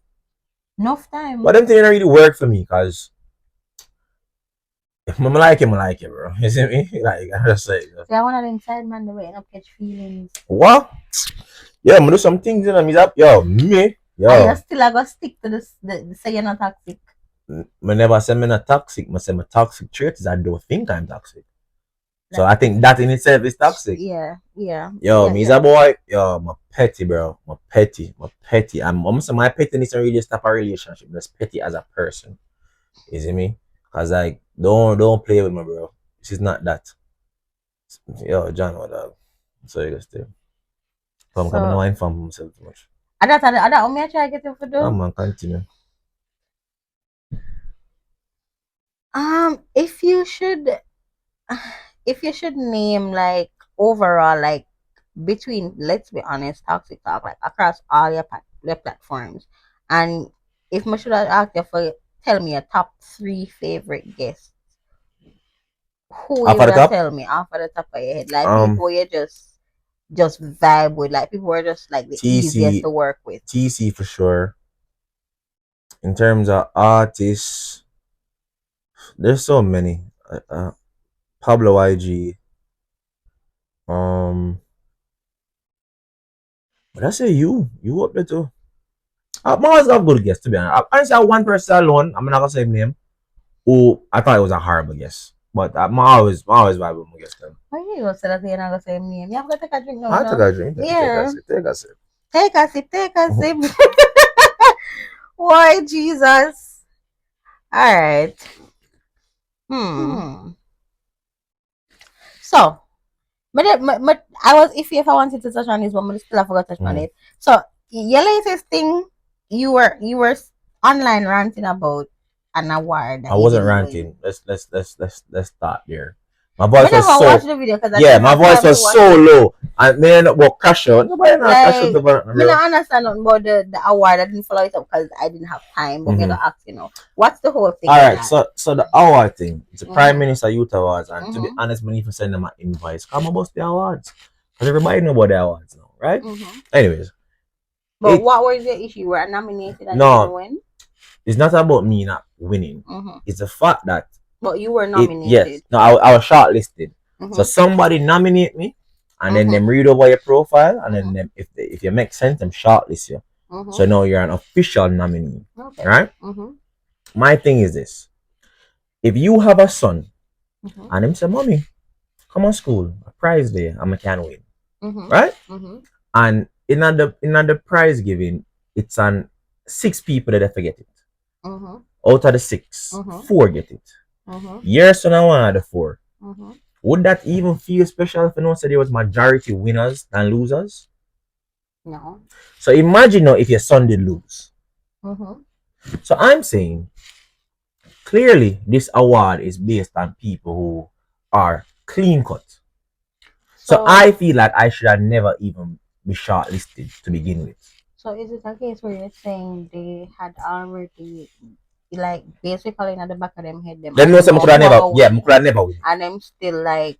Enough time. But them thing don't really work for me because if I like him, I like him, bro. You see me? Like I just say. So I want to inside man the way and not catch feelings. What? Yeah, I'm gonna do some things in me up. Yo, me. Yo. And you still I go stick to this say you're not toxic. I never say I'm not toxic. I say my toxic trait is I don't think I'm toxic. So I think that in itself is toxic. Yeah. Yo, me is a boy. Yo, I'm petty, bro. I'm petty. I'm almost my pettiness don't really stop a relationship. I'm just petty as a person. You see me? Cause like don't play with me, bro. This is not that. Yo, John, what dog? So you just do. I'm coming to inform myself too much. I don't me try to get you for do. Come on, continue. If you should name like overall like between, let's be honest, toxic talk like across all your platforms, and if I should have asked you for tell me your top 3 favorite guests, who you would tell me off of the top of your head, like people you just vibe with, like people who are just like the easiest to work with. TC for sure. In terms of artists, there's so many. Pablo IG. But I say you up there too. I always got good guess to be honest. I honestly have one person alone. I'm not gonna say his name. Who I thought it was a horrible guess, but I'm always vibe with my guess them. Why you gonna say that you're not gonna say his name? You have to take a drink now. I take a drink. Yeah. Take a sip. Take a sip. Why Jesus? All right. So, I was if I wanted to touch on this, but I still forgot to touch on it. So, your latest thing, you were online ranting about an award. I wasn't ranting. Let's start there. My voice was so watch the video my voice was so low. And then what crash out? Nobody crash out the I don't understand about the award. I didn't follow it up because I didn't have time. But I'm ask, what's the whole thing? Alright, so the award thing, it's the Prime Minister Youth Awards, and to be honest, me even send them an invite. Come about the awards. Because everybody know about the awards now, right? Anyways. But what was the issue? Were I nominated and didn't win? It's not about me not winning. It's the fact that but you were nominated. Yes. No, I was shortlisted. So somebody nominate me, and then them read over your profile, and then them, if you make sense, them shortlist you. So now you're an official nominee, right? My thing is this: if you have a son, and him say, "Mommy, come on school, a prize day, and I can win," right? And in the prize giving, it's on 6 people that forget it. Out of the 6, 4 get it. Your son are one of the 4. Would that even feel special if you know there was majority winners than losers? No. So imagine now if your son did lose. So I'm saying clearly this award is based on people who are clean cut. So I feel like I should have never even be shortlisted to begin with. So is it a case where you're saying they had already like basically in the back of them head them? Them know some could have never win. And them still like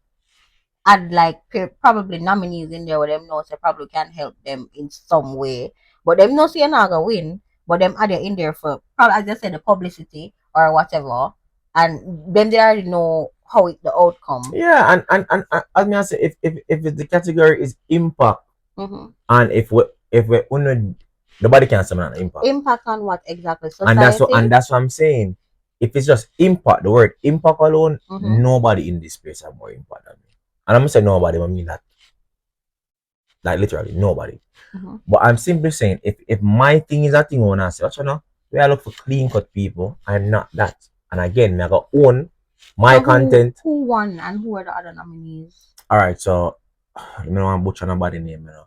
add like probably nominees in there where them know so probably can help them in some way. But them know so you're not gonna win, but them add in there for probably as I said the publicity or whatever. And then they already know how the outcome. Yeah, and as me I say if the category is impact and if we nobody can say an impact. Impact on what exactly? Society? And that's what I'm saying. If it's just impact, the word impact alone, nobody in this space have more impact than me. And I'm gonna say nobody, I mean that. Like literally nobody. But I'm simply saying if my thing is that thing I wanna say, what you know, we are look for clean cut people and not that. And again, I got own my content. Who won and who are the other nominees? Alright, so I don't want to butcher nobody's name, you know.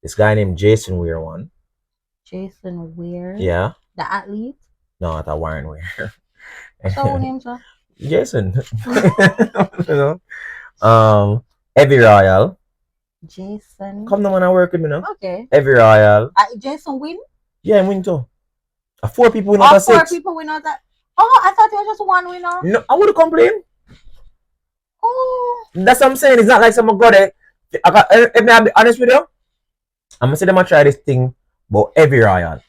This guy named Jason Weir won. Jason Weir? Yeah. The athlete? No, not Warren Weir. So who names her? Jason. You know? Evie Royal. Jason. Come the man I work with me now. Okay. Evie Royal. Jason win? Yeah, win too. 4 people win All out of 4 6. people win out that. Oh, I thought it was just one winner. No, I would complain. Oh. That's what I'm saying. It's not like someone got it. If I be honest with you, I'm gonna say them I try this thing, but Evie Royal.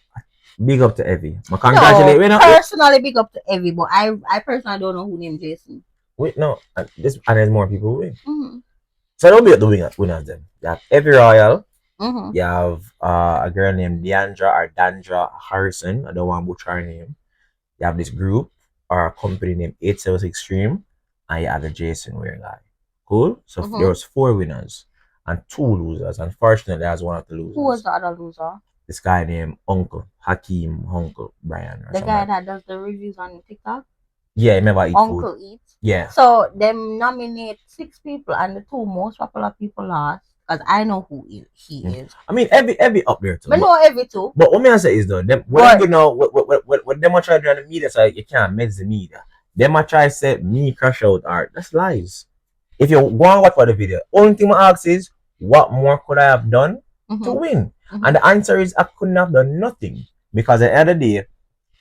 Big up to Evie. I congratulate. No, personally big up to Evie, but I personally don't know who named Jason. Wait, no. And there's more people who win. Mm-hmm. So don't be at the winners then. You have Evie Royal. Mm-hmm. You have a girl named Deandra or Dandra Harrison. I don't want to butcher her name. You have this group or a company named 876 Extreme, and you have the Jason Weir guy. Cool? So there was 4 winners and 2 losers. Unfortunately, I was one of the losers. Who was the other loser? This guy named Uncle Hakeem Uncle Brian. The guy that does the reviews on TikTok? Yeah, remember eat Uncle food. Eats. Yeah. So them nominate 6 people and the 2 most popular people lost. Because I know who he is. I mean, every up there too. I know every too. But what me I say is though, them what you know, what them I try to do on the media side, you can't mess the media. Them I try to say me crash out art. That's lies. If you go and watch for the video, only thing I ask is what more could I have done to win? And the answer is I couldn't have done nothing. Because at the end of the day,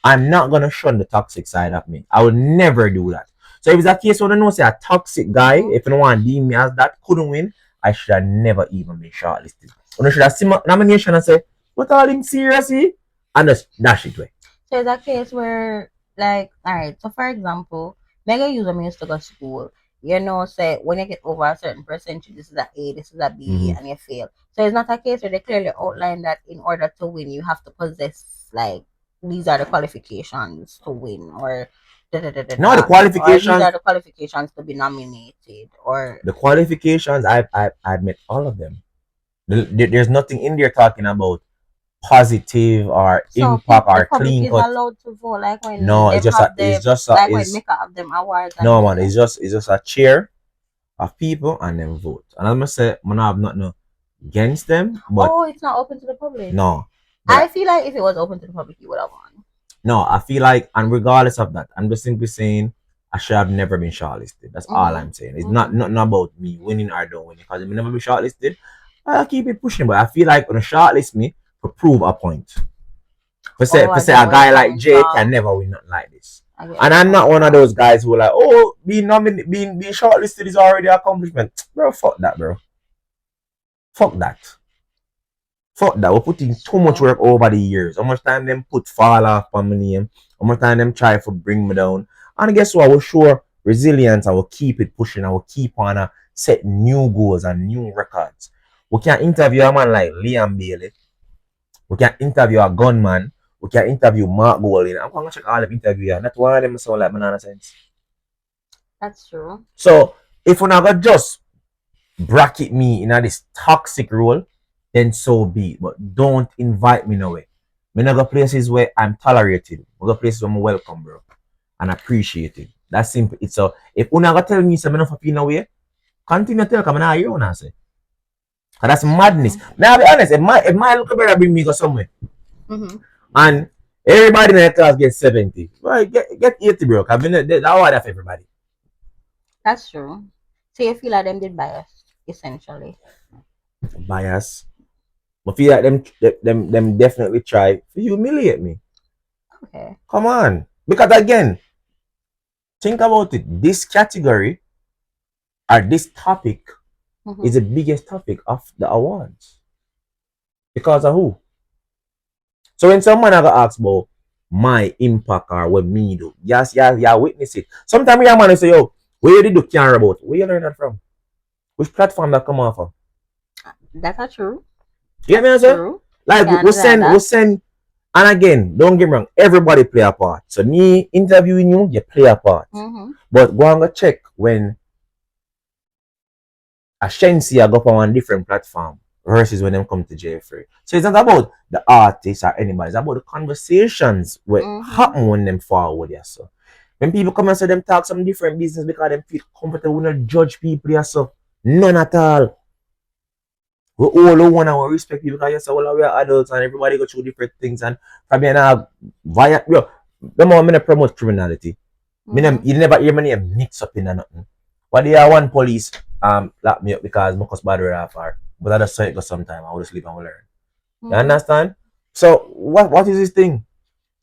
I'm not gonna shun the toxic side of me. I would never do that. So if it's a case where I know say a toxic guy, if you don't want to deem me as that, couldn't win, I should have never even been shortlisted. When I should have seen my nomination and say, what all him seriously? And just dash it away. So it's a case where, like, alright, so for example, mega user me used to go to school. You know, say when you get over a certain percentage, this is a A, this is a B, and you fail. So it's not a case where they clearly outline that in order to win, you have to possess, like, these are the qualifications to win, or no, the qualifications. Or these are the qualifications to be nominated, or the qualifications. I've met all of them. There's nothing in there talking about positive or so impact or clean. Is allowed to vote, like when no, it's just like when Mecca have them awards. No man, it's just a chair of people and then vote. And I'm gonna say, I'm not have nothing against them, but it's not open to the public. No, I feel like if it was open to the public, you would have won. No, I feel like, and regardless of that, I'm just simply saying I should have never been shortlisted. That's all I'm saying. It's not about me winning or don't win. Because if I never be shortlisted, I'll keep it pushing. But I feel like when they shortlist me to prove a point. For say a guy like Jay can never win nothing like this. And I'm not one of those guys who are like, oh, being shortlisted is already an accomplishment. Bro, fuck that, bro. Fuck that. Fuck that. We're putting too much work over the years. How much time them put fall off on my name. How much time them try to bring me down. And guess what? We'll show resilience. I will keep it pushing. I will keep on set new goals and new records. We can interview a man like Liam Bailey. We can interview a gunman. We can interview Mark Golding. I'm going to check all the interviews. Not one of them sound like banana sense. That's true. So, if we're not going to just bracket me in this toxic role, then so be it. But don't invite me nowhere. Me not go places where I'm tolerated. We go places where I'm welcome, bro. And appreciated. That's simple. It's so if you not go tell me something enough of you nowhere, continue to tell come and hear what I say. And that's madness. Now I'll be honest, if my little brother bring me go somewhere and everybody in the class gets 70, right, get 80, bro. Cause that's what for everybody. That's true. So you feel like them did bias, essentially. Bias. I feel like them definitely try to humiliate me. Okay. Come on. Because again, think about it. This category or this topic is the biggest topic of the awards. Because of who? So when someone ever asks about my impact or what me do, yes, witness it. Sometimes your man will say, yo, where you did do care about? Where you learn that from? Which platform that come off of? That's not true. You get me answer? Like we send, and again, don't get me wrong, everybody play a part. So me interviewing you play a part. But go and go check when a Shensi go on a different platform versus when them come to Jaii Frais. So it's not about the artist or anybody, it's about the conversations what happen when them forward. Yeah, so when people come and say them talk some different business because them feel comfortable, we not judge people. Yeah, so none at all. We all want to respect people because yes, all we are adults and everybody go through different things and probably not via the moment I promote criminality, you never hear my name mix up in a nothing. But there are one police lock me up because my cause bad off far. But I just saw it go sometime. I would sleep and will learn. You understand? So what is this thing?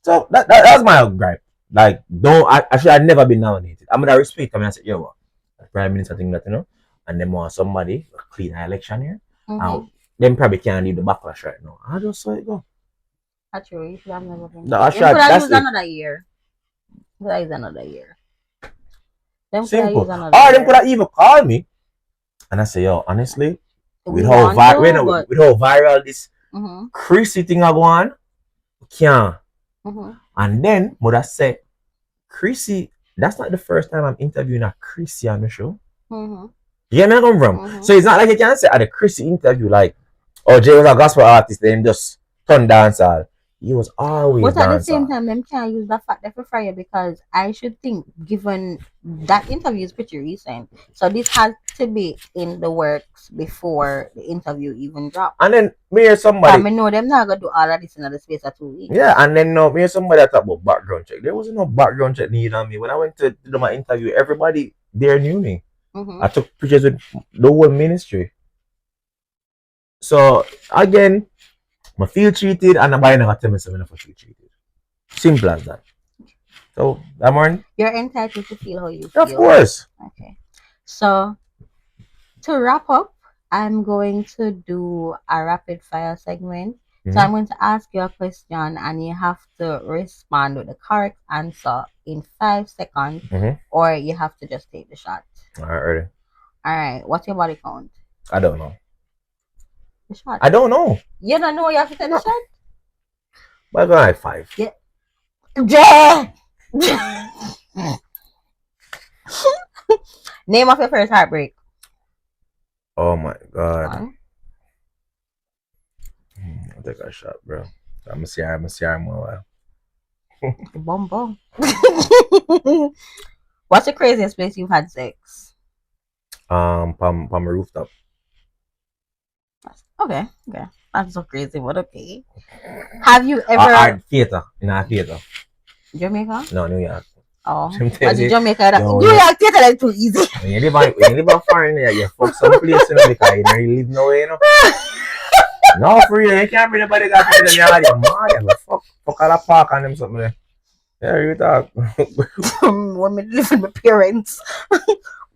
So that's my gripe. Like don't actually I've never been nominated. I'm gonna respect. I mean I said, yo what? The Prime Minister thing that and them want somebody clean an election here. And them probably can't leave the backlash right now. I just saw it go. Actually, you should have never been. No, Them could have used another year. That is another year. Them could have used another year. Them could have even called me. And I say, yo, honestly, with how viral this Kryssii thing I go on, can't. And then would I say, Kryssii, that's not the first time I'm interviewing a Kryssii on the show. You get me? I come from. So it's not like you can say at the Kryssii interview, like, oh, Jay was a gospel artist, then just turn dancehall. He was always but at the same time, them can't use that fact for fire because I should think, given that interview is pretty recent, so this has to be in the works before the interview even dropped. And then me hear somebody. I know them not gonna do all of this in the space of 2 weeks. Yeah, and then me hear somebody talk about background check. There wasn't no background check needed on me when I went to do my interview. Everybody there knew me. I took pictures with the whole ministry. So again, I feel treated and nobody never tell me something if I feel treated. Simple as that. So that morning. You're entitled to feel how you feel. Of course. Okay. So to wrap up, I'm going to do a rapid fire segment. So I'm going to ask you a question and you have to respond with the correct answer in 5 seconds, or you have to just take the shot. Alright, ready. Alright, what's your body count? I don't know. The shot. I don't know. You don't know you have to take the shot? But I got like 5. Yeah. Yeah. Name of your first heartbreak. Oh my god. I'll take a shot, bro. I'm gonna see her more while. Bum. What's the craziest place you've had sex? Pam a rooftop. Okay. That's so crazy, but okay. Have you ever theater in a theater? Jamaica? No, New York. Oh, but Jamaica. New York theater is too easy. When you live on foreign there, you fuck some place because you don't really live nowhere, No, for real, you can't bring nobody that to the yard. You're mad, fuck all the park and them something there. Yeah, you talk. When me live with my parents.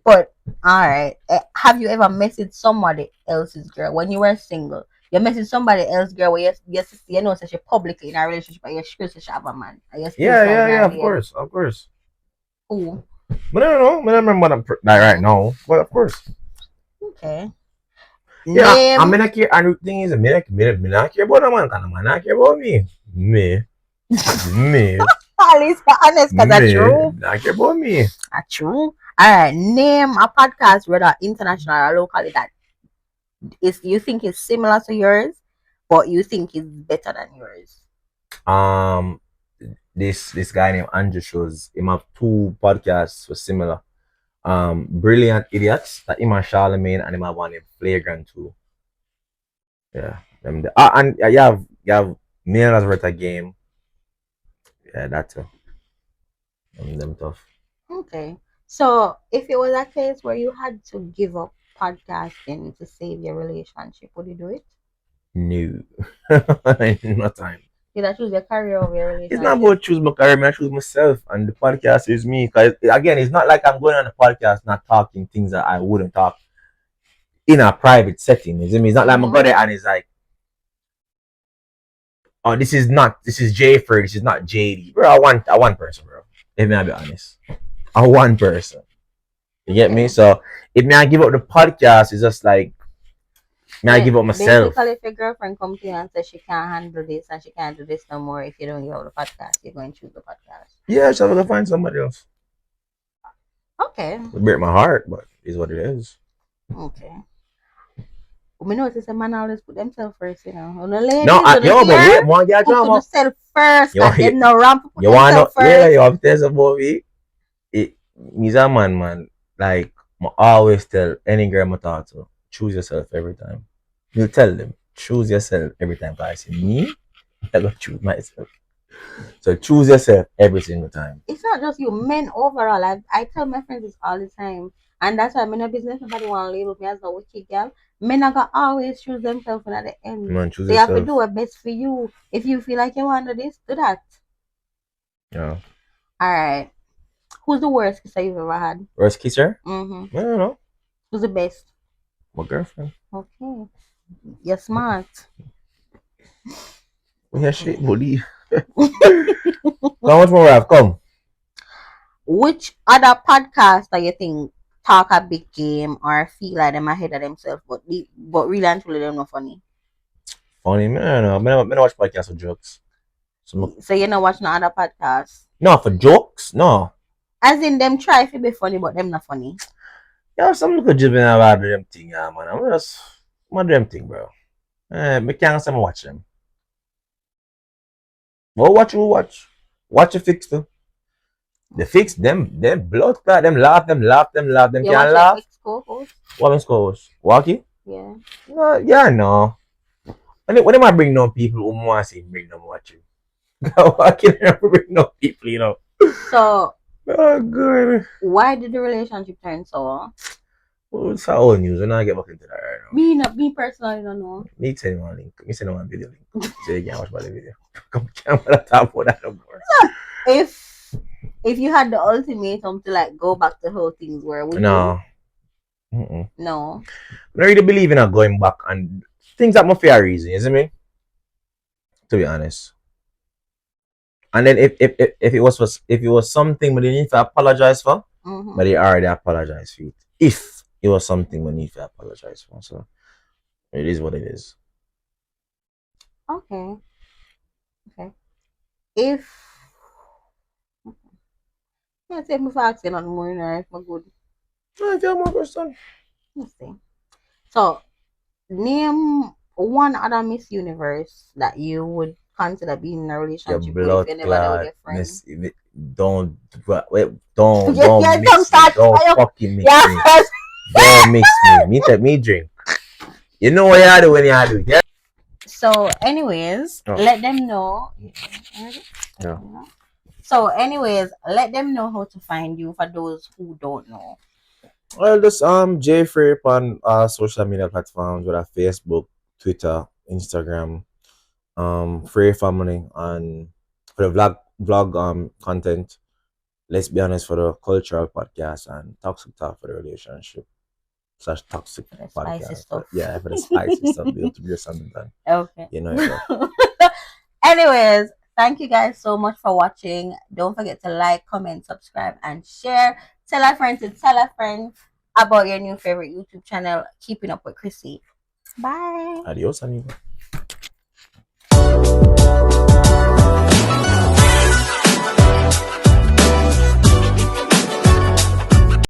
But alright. Have you ever messaged somebody else's girl when you were single? You messaged somebody else's girl where you know such a publicly in a relationship and you're sure she have a man. Yeah, of course. Who? But I don't know. I don't remember what I'm right now. But of course. Okay. Yeah, I'm not care. And the thing is, I'm not care about a man, because a man not care about me. Me. At least be honest, because that's true. Not care about me. That's true. Alright, name a podcast, whether international or locally, that you think is similar to yours, but you think is better than yours. This guy named Andrew shows him have 2 podcasts for similar. Brilliant Idiots, that him and Charlemagne, and him have one named Flagrant too. Yeah, them and you have Millionaires Worth a Game. Yeah, that too. Them tough. Okay, so if it was a case where you had to give up podcasting to save your relationship, would you do it? No. No time. Did I choose your career over your relationship? It's not about choose my career, I choose myself, and the podcast is me. Because again, it's not like I'm going on a podcast not talking things that I wouldn't talk in a private setting. It's not like I'm going there and it's like, oh, this is Jaii Frais, this is not JD. Bro, I want person, bro. Let me be honest. I one person. You get me? So if me I give up the podcast, it's just like I give up myself. Basically, if your girlfriend comes to you and says she can't handle this and she can't do this no more, if you don't give up the podcast, you're going to choose the podcast. Yeah, so I'm gonna find somebody else. Okay. It break my heart, but it's what it is. Okay. We know it's a man always put themselves first, you know. But wait, one guy put themselves first, and then no ramp. You wanna first. Yeah, you have to tell somebody. Me's a man. Like I always tell any girl I talk to, choose yourself every time. You tell them, choose yourself every time. Because I say me, I gotta choose myself. So choose yourself every single time. It's not just you, men overall. I tell my friends this all the time. And that's why I'm in a business. Nobody want to label me as a wicked girl. Men are going to always choose themselves at the end. Man, choose So you have to yourself. do what's best for you. If you feel like you want to do this, do that. Yeah. All right. Who's the worst kisser you've ever had? Worst kisser? Mm-hmm. I don't know. Who's the best? My girlfriend. Okay. You're smart. Yeah, shit, buddy. How much more we have? Come. Which other podcast do you think talk a big game or feel like them ahead of themselves, but really and truly they're not funny? Funny, man. I don't watch podcasts for jokes. So you're not watching other podcasts? No, for jokes? No. As in them try to be funny, but them not funny. Yeah, some little jibbing about them thing, yeah, man. I'm them thing, bro. Me can't say I watch them. Well, watch. Watch the fix too. The fix, them blood clot, them laugh, them You can't watch laugh. your ex-co-host? What is called? Walkie? Yeah. No, yeah, no. When am I bring no people who want to see bring them watching? Walkie never bring no people, you know. So, Oh, good. why did the relationship turn sour? Well, it's all news. We're not get back into that right now. Me personally don't know. Me send you one link. Me send you one video link. So you can watch my video. Come can't talk about that no more. If you had the ultimatum to like go back to how things were, would No. you? No. I don't really believe in going back and things that must be a reason, isn't me? To be honest. And then if it was something we need to apologize for, but they already apologized for it. If it was something we need to apologize for, so it is what it is. Okay. If yeah, take me for asking on more, if I'm good. No, if you have more question. Let's see. So, name one other Miss Universe that you would consider being in a Your relationship with blood if you never know clot, your friend. don't Yeah, mix me. start. Don't fucking mix Yeah. me. Don't mix me. Me drink. You know what you do when you do it, yeah? So, anyways, let them know. Yeah. So, anyways, let them know how to find you for those who don't know. Well, just Jaii Frais on social media platforms, whether Facebook, Twitter, Instagram, Frais Family, and for the vlog content. Let's be honest, for the cultural podcast, and toxic talk for the relationship / toxic podcast. Stuff. Yeah, for the spicy stuff, be able to get something done. Okay. You know. Anyways, thank you guys so much for watching. Don't forget to like, comment, subscribe, and share. Tell a friend to tell a friend about your new favorite YouTube channel, Keeping Up with Kryssii. Bye. Adios, amigo.